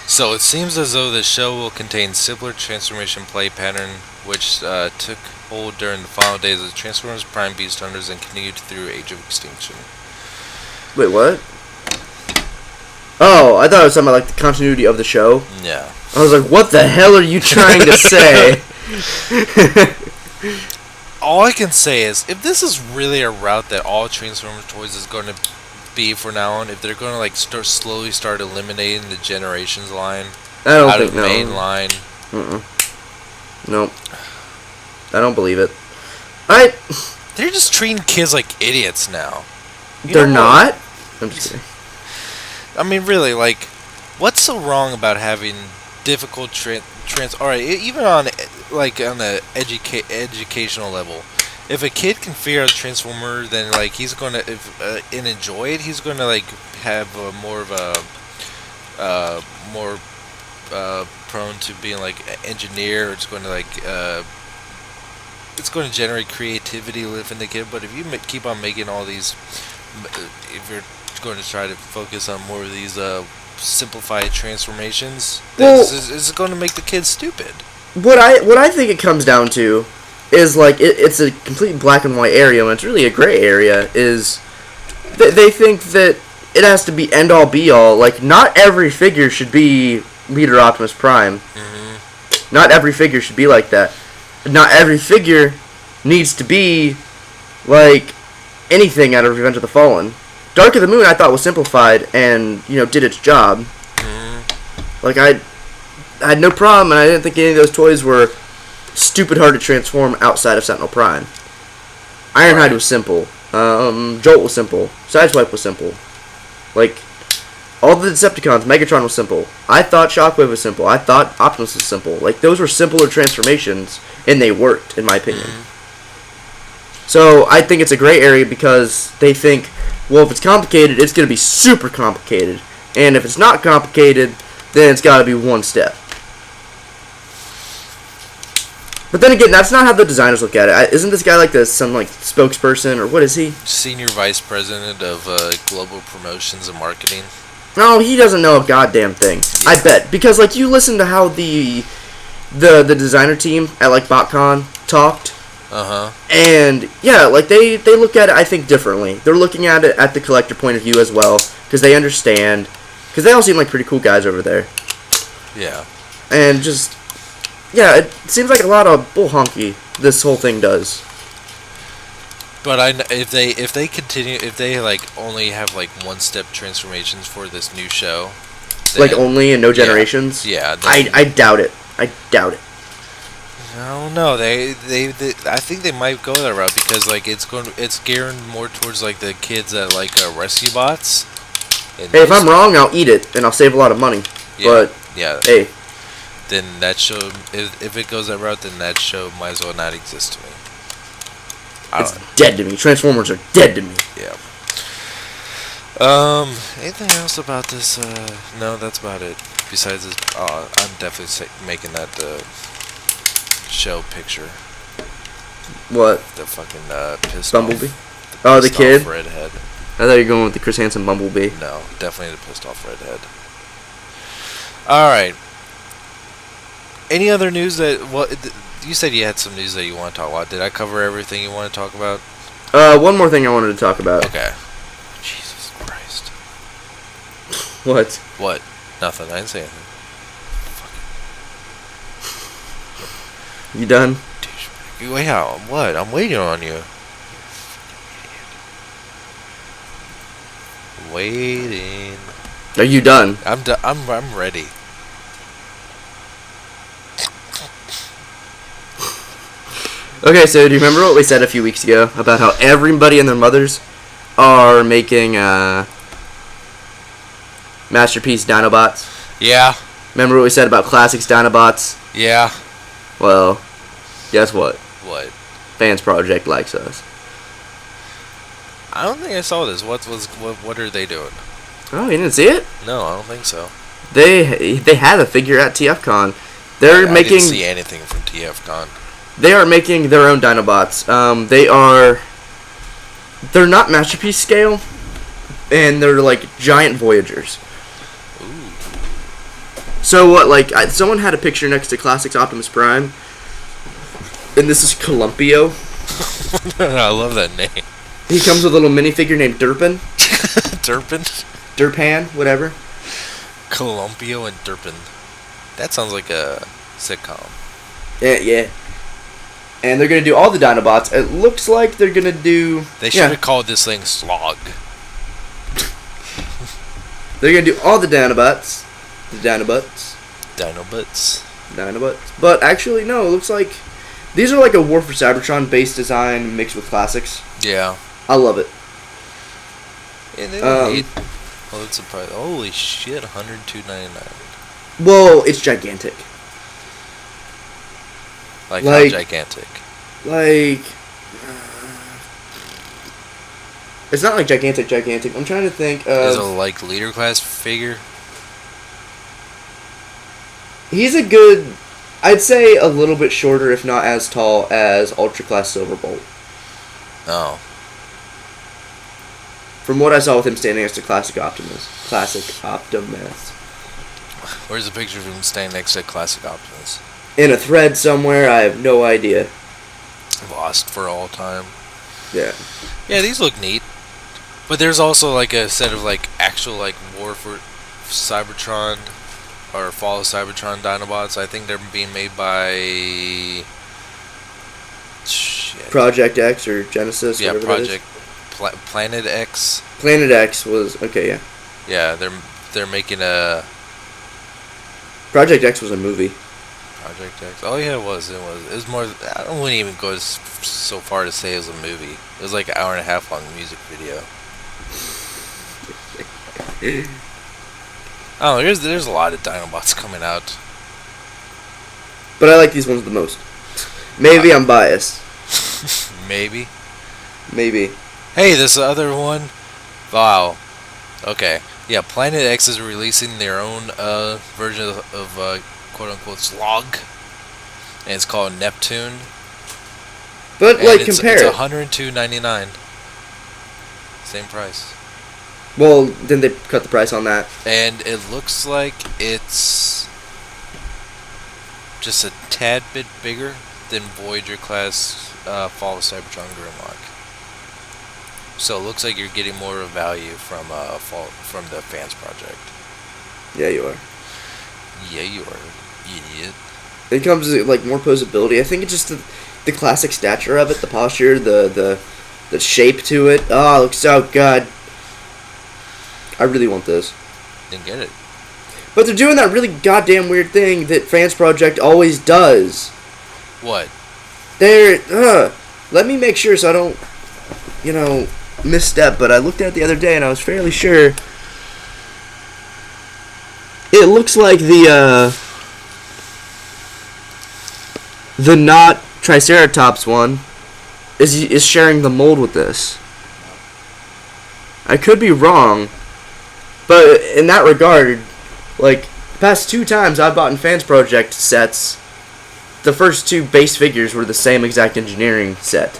So it seems as though the show will contain similar transformation play pattern, which took hold during the final days of Transformers Prime Beast Hunters and continued through Age of Extinction. Wait, what? Oh, I thought it was something like the continuity of the show. Yeah. I was like, what the hell are you trying to say? All I can say is, if this is really a route that all Transformers toys is going to be from now on, if they're going to like slowly start eliminating the Generations line out of the main line. Nope. I don't believe it. They're just treating kids like idiots now. They're not? I'm just kidding. I mean, really, like, what's so wrong about having difficult alright, even on like on the educational level. If a kid can figure out Transformer, then like he's gonna and enjoy it, he's gonna like have more of a more prone to being like an engineer. It's going to like it's going to generate creativity within the kid. But if you keep on making all these, if you're going to try to focus on more of these simplified transformations, Well, it's going to make the kids stupid. What I think it comes down to is like it's a complete black and white area, and it's really a gray area. Is they think that it has to be end all be all. Like, not every figure should be Leader Optimus Prime. Mm-hmm. Not every figure should be like that. Not every figure needs to be like anything out of Revenge of the Fallen. Dark of the Moon I thought was simplified and, you know, did its job. Mm-hmm. Like, I had no problem, and I didn't think any of those toys were stupid hard to transform outside of Sentinel Prime. Ironhide was simple. Jolt was simple. Sideswipe was simple. Like, all the Decepticons, Megatron was simple. I thought Shockwave was simple. I thought Optimus was simple. Like, those were simpler transformations, and they worked, in my opinion. Mm-hmm. So, I think it's a gray area because they think, well, if it's complicated, it's going to be super complicated. And if it's not complicated, then it's got to be one step. But then again, that's not how the designers look at it. Isn't this guy like some like spokesperson, or what is he? Senior Vice President of Global Promotions and Marketing. No, he doesn't know a goddamn thing. Yeah. I bet, because like you listen to how the designer team at like BotCon talked. And yeah, like they look at it, I think, differently. They're looking at it at the collector point of view as well, because they understand. Because they all seem like pretty cool guys over there. Yeah. And just, yeah, it seems like a lot of bull honky, this whole thing does. But if they continue, if they like only have like one-step transformations for this new show, then, like only and no generations. Yeah. I doubt it. I doubt it. I don't know. They I think they might go that route because like it's geared more towards like the kids that like rescue bots. Hey, if I'm wrong, I'll eat it and I'll save a lot of money. Yeah, but yeah. Hey, then that show, if it goes that route, then that show might as well not exist to me. It's dead to me. Transformers are dead to me. Yeah. Anything else about this? No, that's about it. Besides this, I'm definitely making that show picture. What? The fucking pissed Bumblebee? off. The kid? Redhead. I thought you were going with the Chris Hansen Bumblebee. No, definitely the pissed off redhead. Alright. Any other news that... You said you had some news that you want to talk about. Did I cover everything you want to talk about? One more thing I wanted to talk about. Okay. Jesus Christ. What? What? Nothing. I didn't say anything. You done? Wait, how? What? I'm waiting on you. Waiting. Are you done? I'm ready. Okay, so do you remember what we said a few weeks ago about how everybody and their mothers are making Masterpiece Dinobots? Yeah. Remember what we said about Classics Dinobots? Yeah. Well, guess what? What? Fans Project likes us. I don't think I saw this. What are they doing? Oh, you didn't see it? No, I don't think so. They had a figure at TFCon. They're I making. didn't see anything from TFCon. They are making their own Dinobots. They're not Masterpiece scale, and they're like giant Voyagers. Ooh. So what? Like someone had a picture next to Classics Optimus Prime, and this is Columpio. I love that name. He comes with a little minifigure named Durpin. Durpin? Durpan, whatever. Columpio and Durpin. That sounds like a sitcom. Yeah. And they're going to do all the Dinobots. It looks like they're going to do... They should have called this thing Slog. They're going to do all the Dinobots. Dinobots. But actually, no, it looks like... These are like a War for Cybertron based design mixed with classics. Yeah. I love it. And well, it's a price. Holy shit, $102.99. Well, it's gigantic. Like how Like- gigantic? Like, it's not like gigantic. I'm trying to think Is it of. like leader class figure? He's a good. I'd say a little bit shorter, if not as tall as Ultra Class Silverbolt. Oh. From what I saw with him standing next to Classic Optimus. Where's the picture of him standing next to Classic Optimus? In a thread somewhere, I have no idea. Lost for all time. Yeah. Yeah, these look neat. But there's also like a set of like actual like War for Cybertron or Fall of Cybertron Dinobots. I think they're being made by Project X or Genesis. Yeah, whatever that is. Project Planet X. Planet X was okay. Yeah. Yeah, they're making a Project X was a movie. Project X. Oh yeah, it was. It was more. I wouldn't even go so far to say it was a movie. It was like an hour and a half long music video. Oh, there's a lot of Dinobots coming out. But I like these ones the most. Maybe I'm biased. Maybe. Maybe. Hey, this other one. Wow. Okay. Yeah, Planet X is releasing their own version of quote-unquote slog. And it's called Neptune. But, And like, it's compare it. $102.99. Same price. Well, then they cut the price on that. And it looks like it's just a tad bit bigger than Voyager class Fall of Cybertron Grimlock. So it looks like you're getting more of value from the Fans Project. Yeah, you are. Yeah, you are, idiot. It comes with, like, more posability. I think it's just the classic stature of it, the posture, the shape to it. Oh, it looks so good. I really want this. Didn't get it. But they're doing that really goddamn weird thing that Fans Project always does. What? Let me make sure so I don't, misstep, but I looked at it the other day and I was fairly sure. It looks like the not Triceratops one is sharing the mold with this. I could be wrong, but in that regard, like, the past 2 times I've bought in Fans Project sets, the first 2 base figures were the same exact engineering set.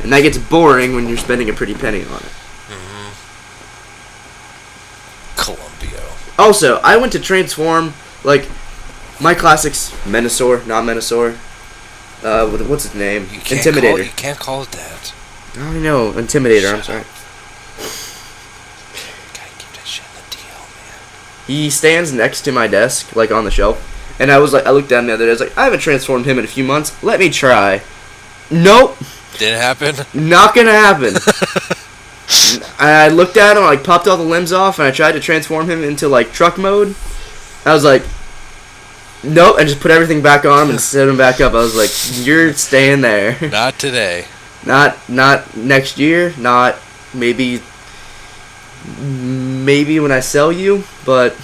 And that gets boring when you're spending a pretty penny on it. Mm-hmm. Columbia. Also, I went to transform, like, my classics, Menasor, not Menasor. What's his name? Intimidator. You can't call it that. I know, Intimidator, I'm sorry. Gotta keep that shit in the deal, man. He stands next to my desk, like, on the shelf. And I looked down the other day, I was like, I haven't transformed him in a few months. Let me try. Nope. Didn't happen? Not gonna happen. I looked at him, I, like, popped all the limbs off, and I tried to transform him into, like, truck mode. I was like, nope, and just put everything back on him and set him back up. I was like, you're staying there. Not today. Not next year, not maybe when I sell you, but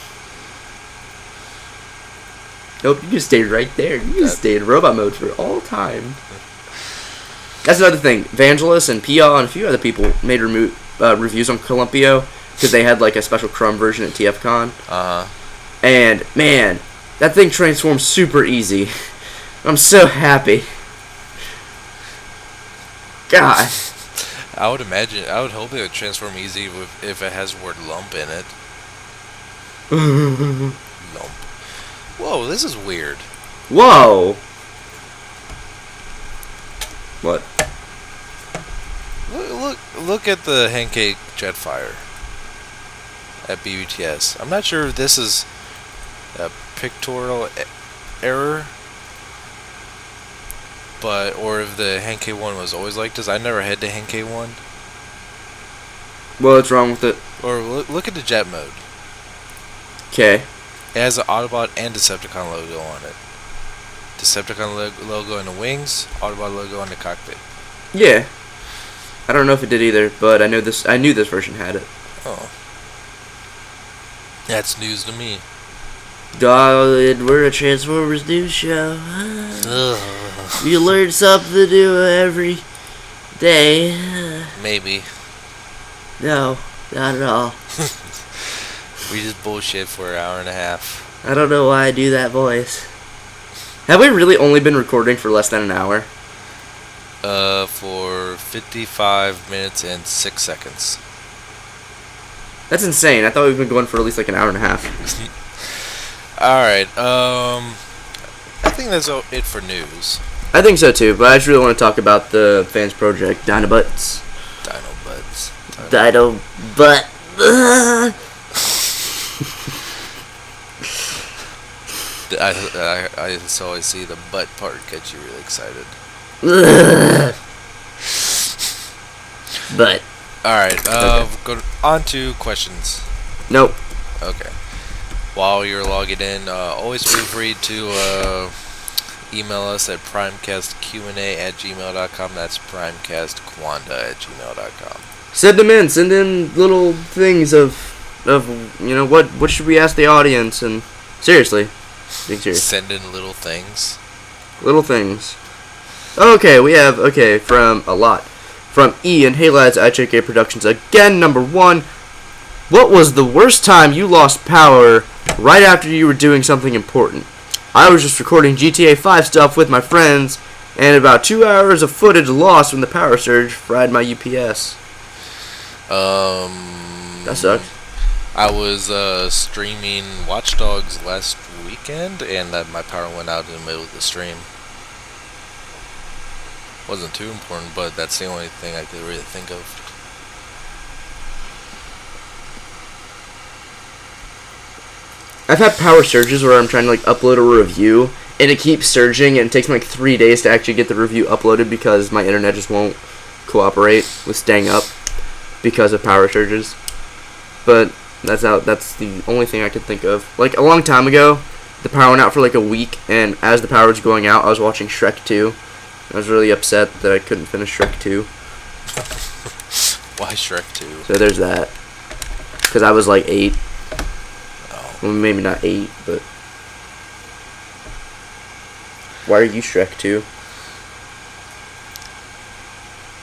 nope, you can stay right there. You can stay in robot mode for all time. That's another thing. Vangelis and Pia and a few other people made reviews on Columpio because they had like a special Crumb version at TFCon. Uh-huh. And man, that thing transforms super easy. I'm so happy. God. I would hope it would transform easy if it has the word lump in it. Lump. Whoa, this is weird. Whoa. What? Look at the Henkei Jetfire at BBTS. I'm not sure if this is a pictorial error, or if the Henkei one was always like this. I never had the Henkei one. What's wrong with it? Or look at the jet mode. Okay. It has an Autobot and Decepticon logo on it. Decepticon logo on the wings, Autobot logo on the cockpit. Yeah. I don't know if it did either, but I knew this version had it. Oh. That's news to me. Darling, we're a Transformers news show. Ugh. You learn something new every day. Maybe. No, not at all. We just bullshit for an hour and a half. I don't know why I do that voice. Have we really only been recording for less than an hour? For 55 minutes and 6 seconds. That's insane. I thought we've been going for at least like an hour and a half. Alright, I think that's it for news. I think so too, but I just really want to talk about the fans project, Dinobuts. Dinobutt. I so I see the butt part gets you really excited. But. Alright, Okay. go on to questions. Nope. Okay. While you're logging in, always feel free to email us at primecastqa@gmail.com. That's primecastquanda@gmail.com. Send them in. Send in little things of what should we ask the audience, and seriously, being serious. Send in little things. Little things. Okay, we have from a lot. From Ian, hey lads, IHK Productions again. Number 1, what was the worst time you lost power right after you were doing something important? I was just recording GTA 5 stuff with my friends, and about 2 hours of footage lost when the power surge fried my UPS. That sucks. I was streaming Watch Dogs last weekend, and my power went out in the middle of the stream. Wasn't too important, but that's the only thing I could really think of. I've had power surges where I'm trying to upload a review, and it keeps surging, and it takes me 3 days to actually get the review uploaded because my internet just won't cooperate with staying up because of power surges. But that's the only thing I could think of. A long time ago, the power went out for a week, and as the power was going out, I was watching Shrek 2. I was really upset that I couldn't finish Shrek 2. Why Shrek 2? So there's that. Because I was 8. Oh. Well, maybe not 8, but... Why are you Shrek 2?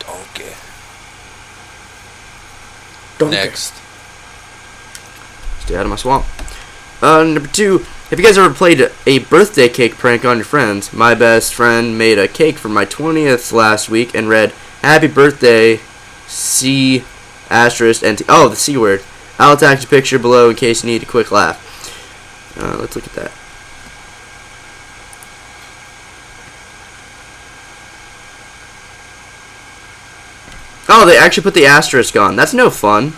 Donkey. Donkey. Next. Stay out of my swamp. Number 2, have you guys ever played a birthday cake prank on your friends? My best friend made a cake for my 20th last week and read, "Happy birthday, C asterisk and oh, the C word. I'll attach a picture below in case you need a quick laugh." Let's look at that. Oh, they actually put the asterisk on. That's no fun.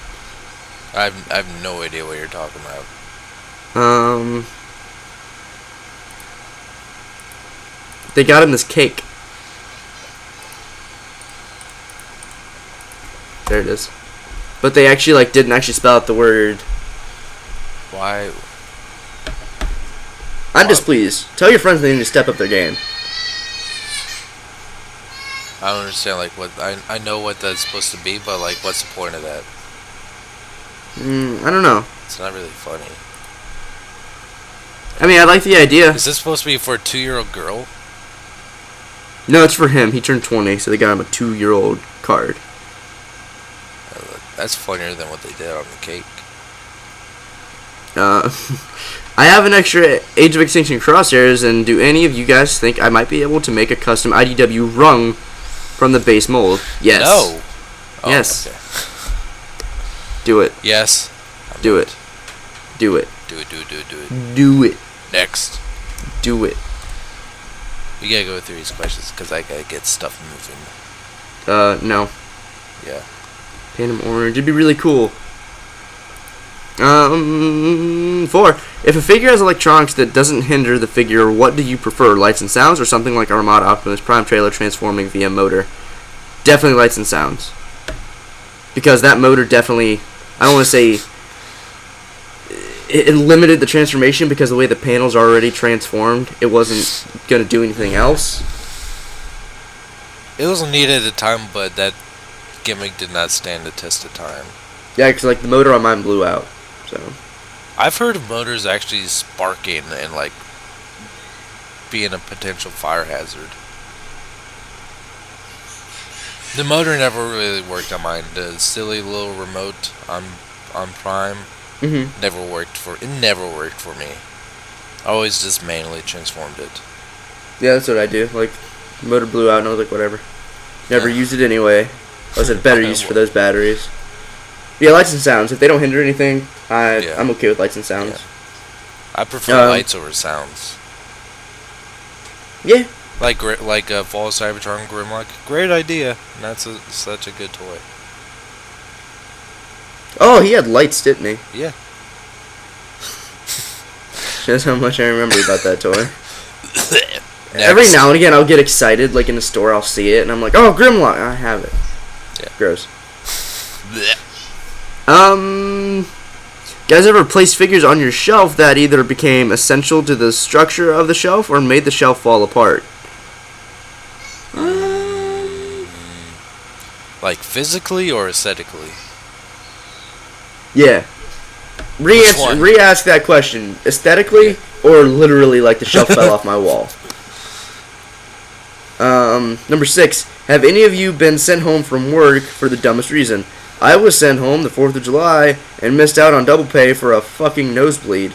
I have no idea what you're talking about. They got him this cake. There it is. But they actually didn't actually spell out the word. Why? I'm displeased. Tell your friends they need to step up their game. I don't understand what I know what that's supposed to be, but what's the point of that? I don't know. It's not really funny. I mean, I like the idea. Is this supposed to be for a 2-year-old girl? No, it's for him. He turned 20, so they got him a 2-year-old card. That's funnier than what they did on the cake. I have an extra Age of Extinction crosshairs, and do any of you guys think I might be able to make a custom IDW rung from the base mold? Yes. No. Oh, yes. Okay. Do it. Yes. Do it. Do it. Do it. Do it. Next. Do it. We gotta go through these questions because I gotta get stuff moving. No. Yeah. Paint him orange. It'd be really cool. 4. If a figure has electronics that doesn't hinder the figure, what do you prefer? Lights and sounds, or something like Armada Optimus Prime trailer transforming via motor? Definitely lights and sounds. Because that motor definitely, I don't want to say it limited the transformation because the way the panels are already transformed, it wasn't going to do anything else. It wasn't needed at the time, but that gimmick did not stand the test of time. Yeah, because the motor on mine blew out. So I've heard of motors actually sparking and like being a potential fire hazard. The motor never really worked on mine. The silly little remote on Prime Mm-hmm. never worked for it. Never worked for me. I always just manually transformed it. Yeah, that's what I do. Like, the motor blew out, and I was like, whatever. Never Yeah. used it anyway. I was at better use for those batteries. Yeah, lights and sounds. If they don't hinder anything, Yeah. I'm okay with lights and sounds. I prefer Um, lights over sounds. Yeah. Like Fall Cybertron Grimlock. Great idea. And that's such a good toy. Oh, he had lights, didn't he? Yeah. Shows how much I remember about that toy. Next. Every now and again, I'll get excited. Like in the store, I'll see it, and I'm like, "Oh, Grimlock! I have it." Yeah. Gross. Guys, ever placed figures on your shelf that either became essential to the structure of the shelf or made the shelf fall apart? Like physically or aesthetically? Yeah. Which one? Re-ask that question. Aesthetically or literally like the shelf fell off my wall? Number 6. Have any of you been sent home from work for the dumbest reason? I was sent home the 4th of July and missed out on double pay for a fucking nosebleed.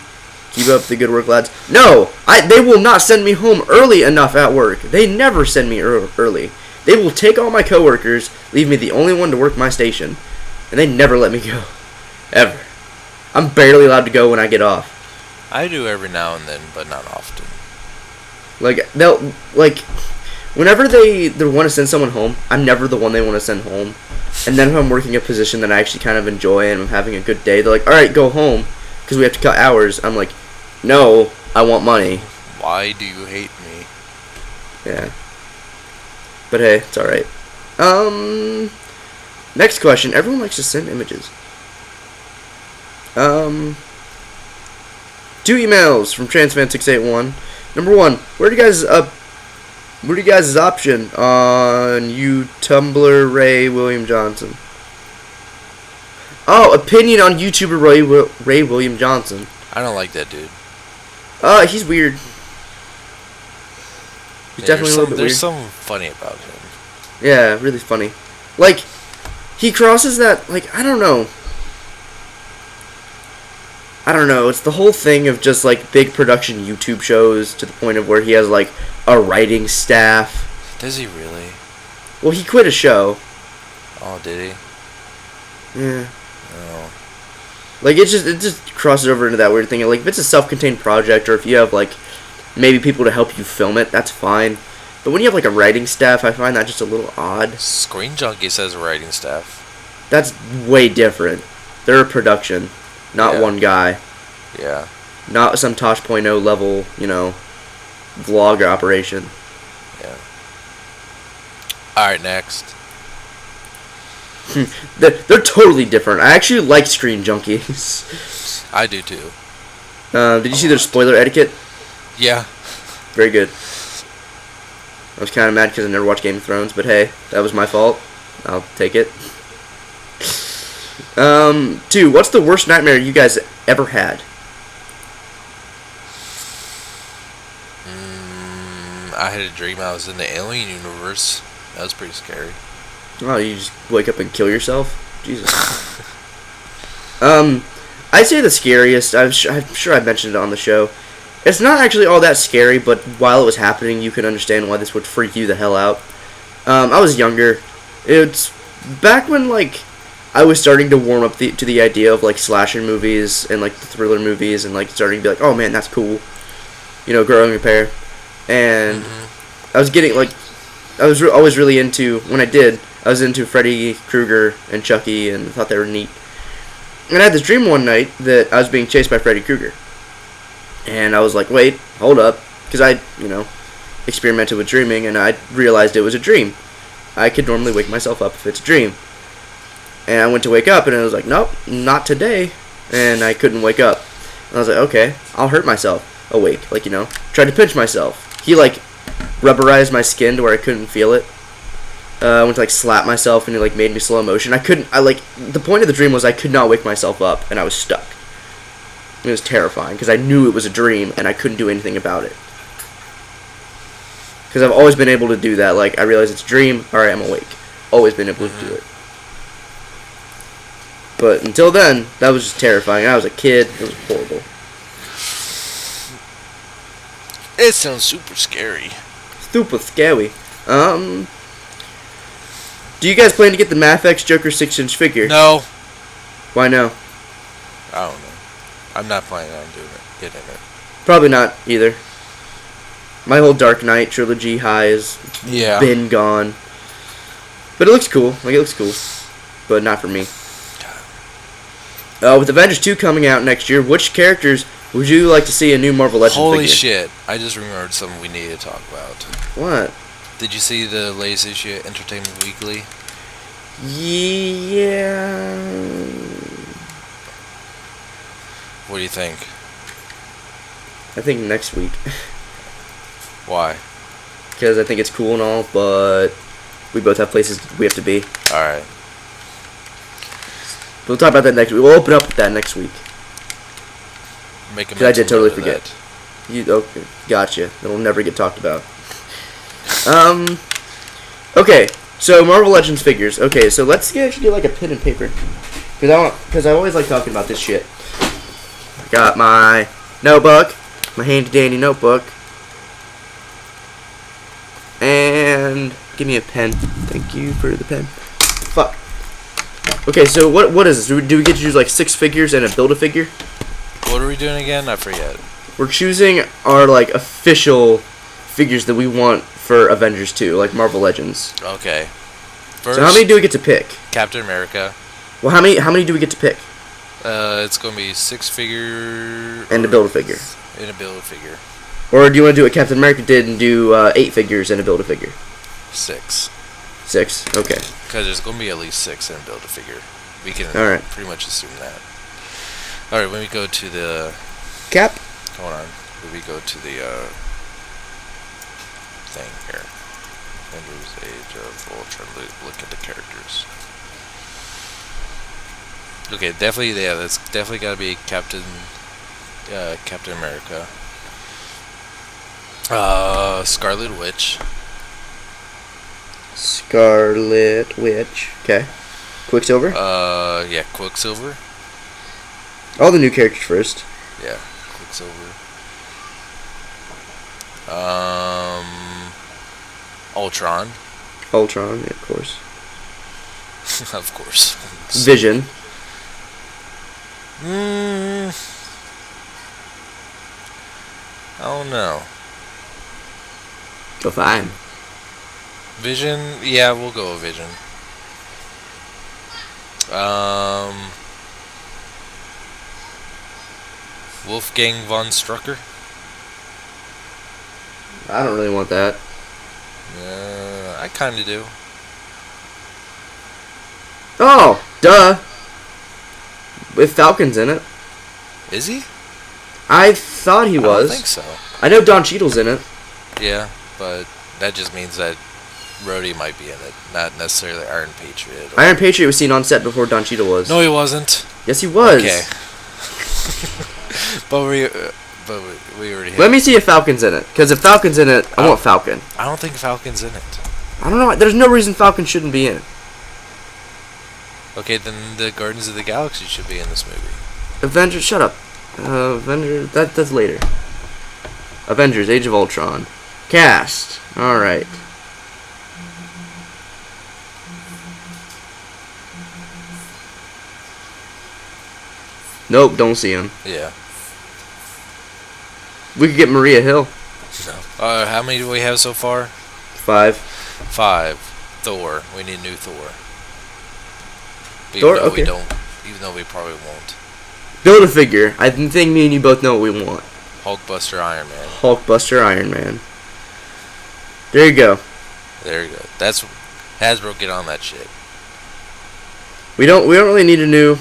Keep up the good work, lads. No! They will not send me home early enough at work. They never send me early. They will take all my coworkers, leave me the only one to work my station, and they never let me go. Ever. I'm barely allowed to go when I get off. I do every now and then, but not often. Like, they'll, like, whenever they want to send someone home, I'm never the one they want to send home. And then if I'm working a position that I actually kind of enjoy and I'm having a good day, they're like, alright, go home, because we have to cut hours. I'm like, no, I want money. Why do you hate me? Yeah. But hey, it's alright. Next question. Everyone likes to send images. 2 emails from Transfan681. Number 1, where do you guys' option on you Tumblr Ray William Johnson? Oh, opinion on YouTuber Ray William Johnson. I don't like that dude. He's weird. He's definitely a little bit weird. There's something funny about him. Yeah, really funny. Like, he crosses that, like, I don't know. It's the whole thing of just, like, big production YouTube shows to the point of where he has, like, a writing staff. Does he really? Well, he quit a show. Oh, did he? Yeah. Oh. Like, it just crosses over into that weird thing. Like, if it's a self-contained project or if you have, like, maybe people to help you film it, that's fine. But when you have, like, a writing staff, I find that just a little odd. Screen Junkie says writing staff. That's way different. They're a production, not Yeah. one guy. Yeah. Not some Tosh.0 level, vlog operation. Yeah. Alright, next. They're totally different. I actually like Screen Junkies. I do too. Did you see their spoiler etiquette? Yeah. Very good. I was kind of mad because I never watched Game of Thrones, but hey, that was my fault. I'll take it. 2, what's the worst nightmare you guys ever had? I had a dream I was in the alien universe. That was pretty scary. Oh, you just wake up and kill yourself? Jesus. I'd say the scariest, I'm sure I mentioned it on the show. It's not actually all that scary, but while it was happening, you can understand why this would freak you the hell out. I was younger. It's back when, like, I was starting to warm up to the idea of, like, slasher movies and, like, the thriller movies and, like, starting to be like, oh, man, that's cool. Growing a pair. And I was getting, like, I was always really into, when I was into Freddy Krueger and Chucky and thought they were neat. And I had this dream one night that I was being chased by Freddy Krueger. And I was like, wait, hold up. Because I, experimented with dreaming and I realized it was a dream. I could normally wake myself up if it's a dream. And I went to wake up and I was like, nope, not today. And I couldn't wake up. And I was like, okay, I'll hurt myself awake. Like, tried to pinch myself. He, like, rubberized my skin to where I couldn't feel it. I went to, like, slap myself and he, like, made me slow motion. The point of the dream was I could not wake myself up and I was stuck. It was terrifying because I knew it was a dream and I couldn't do anything about it. Because I've always been able to do that. Like, I realize it's a dream. Alright, I'm awake. Always been able to do it. But until then, that was just terrifying. I was a kid. It was horrible. It sounds super scary. Super scary. Do you guys plan to get the Mafex Joker 6-inch figure? No. Why no? I don't know. I'm not planning on getting it. Probably not either. My whole Dark Knight trilogy high has been gone. But it looks cool. Like, it looks cool. But not for me. With Avengers 2 coming out next year, which characters would you like to see a new Marvel Legends figure? Holy shit. I just remembered something we need to talk about. What? Did you see the latest issue of Entertainment Weekly? Yeah. What do you think? I think next week. Why? Because I think it's cool and all, but we both have places we have to be. Alright. We'll talk about that next week. We'll open up with that next week. Make a Because I did totally mental note of forget. You okay? Gotcha. That'll never get talked about. Okay. So Marvel Legends figures. Okay. So let's actually get like a pen and paper. Because I always like talking about this shit. I got my notebook, my handy dandy notebook, and give me a pen. Thank you for the pen. Fuck. Okay. So what is this? Do we get to choose like 6 figures and a Build-A-Figure? What are we doing again? I forget. We're choosing our like official figures that we want for Avengers 2, like Marvel Legends. Okay. First, So how many do we get to pick? Captain America. Well, how many do we get to pick? It's going to be 6 figure... And a Build-A-Figure. And a Build-A-Figure. Or do you want to do what Captain America did and do 8 figures and a Build-A-Figure? 6. 6, okay. Because there's going to be at least 6 in a Build-A-Figure. We can pretty much assume that. Alright, when we go to the... Cap? Hold on. When we go to the thing here. Avengers Age of Ultron. Look at the characters. Okay, definitely, yeah, that's definitely got to be Captain America. Scarlet Witch. Scarlet Witch. Okay. Quicksilver? Yeah, Quicksilver. All the new characters first. Yeah, Quicksilver. Ultron. Ultron, yeah, of course. Of course. Vision. I don't know. Go fine. Vision, yeah, we'll go with Vision. Wolfgang von Strucker. I don't really want that. I kind of do. Oh, duh. With Falcon's in it. Is he? I thought he was. I don't think so. I know Don Cheadle's in it. Yeah, but that just means that Rhodey might be in it, not necessarily Iron Patriot. Iron Patriot was seen on set before Don Cheadle was. No, he wasn't. Yes, he was. Okay. but we already. Let me see if Falcon's in it, because if Falcon's in it, I want Falcon. I don't think Falcon's in it. I don't know. There's no reason Falcon shouldn't be in it. Okay, then the Guardians of the Galaxy should be in this movie. Avengers, shut up. Avengers, that's later. Avengers, Age of Ultron. Cast. Alright. Nope, don't see him. Yeah. We could get Maria Hill. No. How many do we have so far? 5. 5. Thor. We need new Thor. Thor? Even though Okay. we don't. Even though we probably won't. Build-A-Figure. I think me and you both know what we want. Hulkbuster Iron Man. Hulkbuster Iron Man. There you go. There you go. That's Hasbro. Get on that shit. We don't really need a new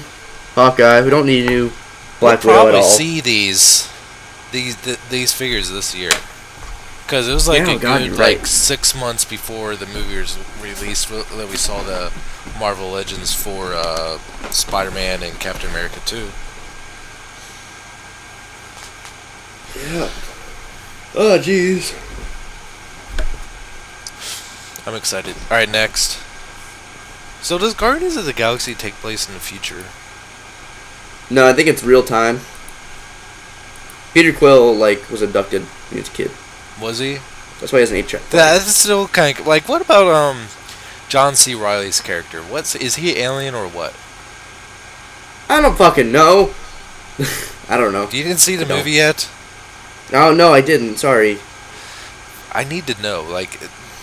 Hawkeye. We don't need a new Black Widow at We'll all. probably see these figures this year. Because it was like Yeah, a God, good you're right. 6 months before the movie was released that we saw the Marvel Legends for Spider-Man and Captain America 2. Yeah. Oh, jeez. I'm excited. Alright, next. So does Guardians of the Galaxy take place in the future? No, I think it's real time. Peter Quill, like, was abducted when he was a kid. Was he? That's why he has an 8-track. That's still kind of... Like, what about, John C. Reilly's character? Is he alien or what? I don't fucking know. I don't know. You didn't see the movie yet? Oh, no, I didn't. Sorry. I need to know. Like,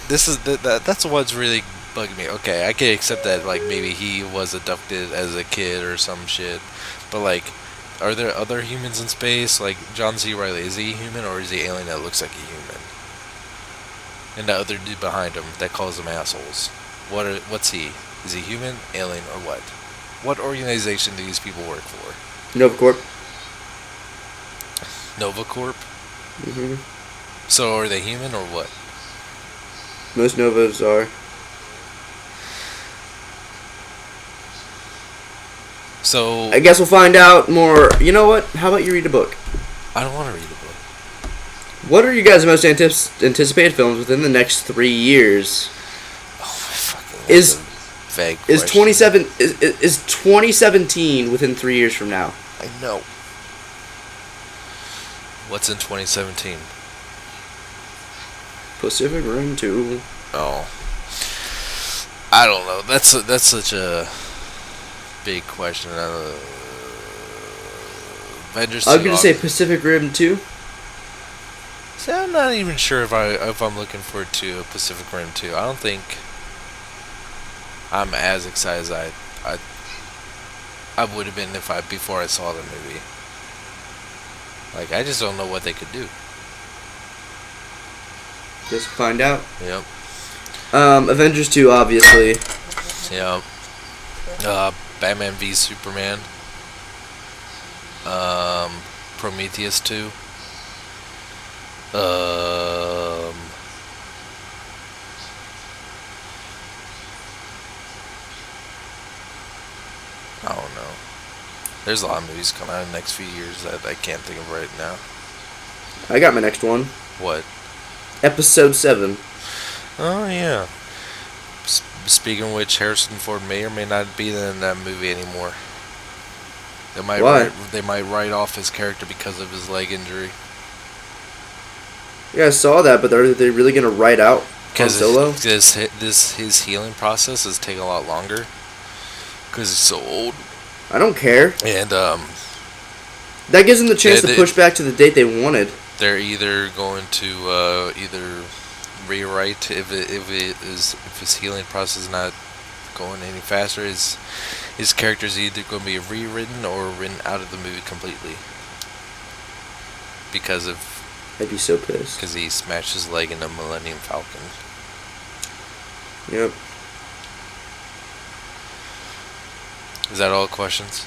this is... That's what's really bugging me. Okay, I can accept that, like, maybe he was abducted as a kid or some shit. But, like... Are there other humans in space? Like, John C. Reilly, is he human or is he alien that looks like a human? And the other dude behind him that calls them assholes. What's he? Is he human, alien, or what? What organization do these people work for? NovaCorp. NovaCorp? Mm-hmm. So are they human or what? Most Novas are. So... I guess we'll find out more. You know what? How about you read a book? I don't want to read a book. What are you guys' most anticipated films within the next 3 years? Oh my fucking... Is vague is question. is 2017 within 3 years from now? I know. What's in 2017? Pacific Rim 2. Oh. I don't know. That's such a big question. Avengers 2. I'm gonna say Pacific Rim 2. See, I'm not even sure if I'm looking forward to Pacific Rim 2. I don't think I'm as excited as I would have been before I saw the movie. Like, I just don't know what they could do. Just find out. Yep. Avengers 2, obviously. Yep. Batman v Superman. Prometheus 2. I don't know. There's a lot of movies coming out in the next few years that I can't think of right now. I got my next one. What? Episode 7. Oh, yeah. Speaking of which, Harrison Ford may or may not be in that movie anymore. Why? They might write off his character because of his leg injury. Yeah, I saw that, but are they really gonna write out Han Solo? Because his healing process is taking a lot longer. Because he's so old. I don't care. And That gives them the chance to push back to the date they wanted. They're either going to either rewrite if his healing process is not going any faster. His character's either going to be rewritten or written out of the movie completely because of. I'd be so pissed. Because he smashed his leg in the Millennium Falcon. Yep. Is that all the questions?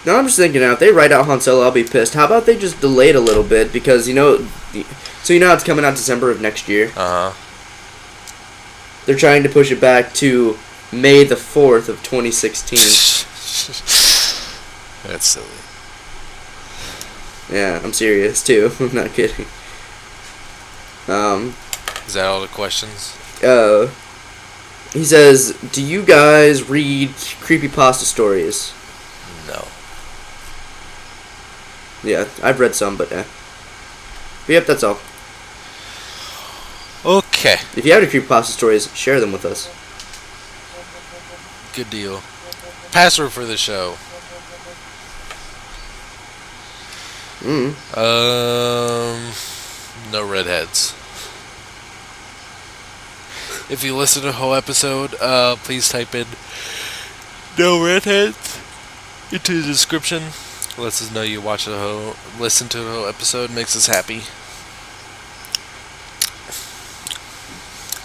No, I'm just thinking now, if they write out Han Solo, I'll be pissed. How about they just delay it a little bit? Because, so you know how it's coming out December of next year? Uh-huh. They're trying to push it back to May the 4th of 2016. That's silly. Yeah, I'm serious, too. I'm not kidding. Is that all the questions? He says, do you guys read creepypasta stories? No. Yeah, I've read some, but But yep, that's all. Okay. If you have any creepypasta stories, share them with us. Good deal. Password for the show. No redheads. If you listen to the whole episode, please type in no redheads into the description. Lets us know you listen to the whole episode. Makes us happy.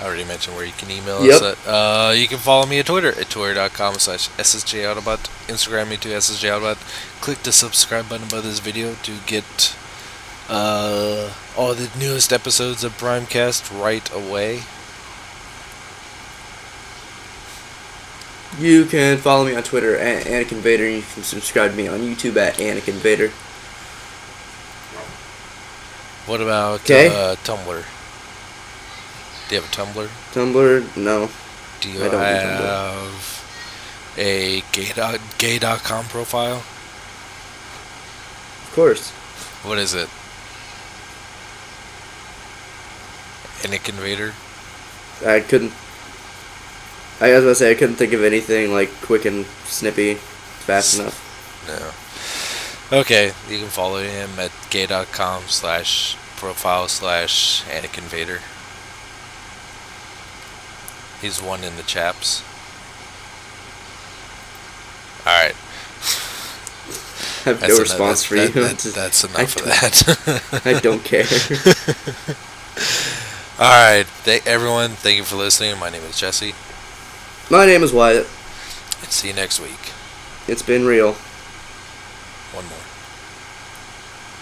I already mentioned where you can email us at. You can follow me at Twitter at twitter.com/ssjautobot. Instagram me too, ssjautobot. Click the subscribe button above this video to get all the newest episodes of Primecast right away. You can follow me on Twitter at Anakin Vader. You can subscribe to me on YouTube at Anakin Vader. What about 'Kay. Tumblr? Do you have a Tumblr? Tumblr? No. Do you I don't do Tumblr. have a gay.com profile? Of course. What is it? Anic Invader? I couldn't. I was gonna say I couldn't think of anything like quick and snippy, fast enough. No. Okay, you can follow him at gay.com/profile/Anic Invader. He's one in the chaps. Alright. I have no response for you. That's enough of that. I don't care. Alright, everyone, thank you for listening. My name is Jesse. My name is Wyatt. And see you next week. It's been real. One more.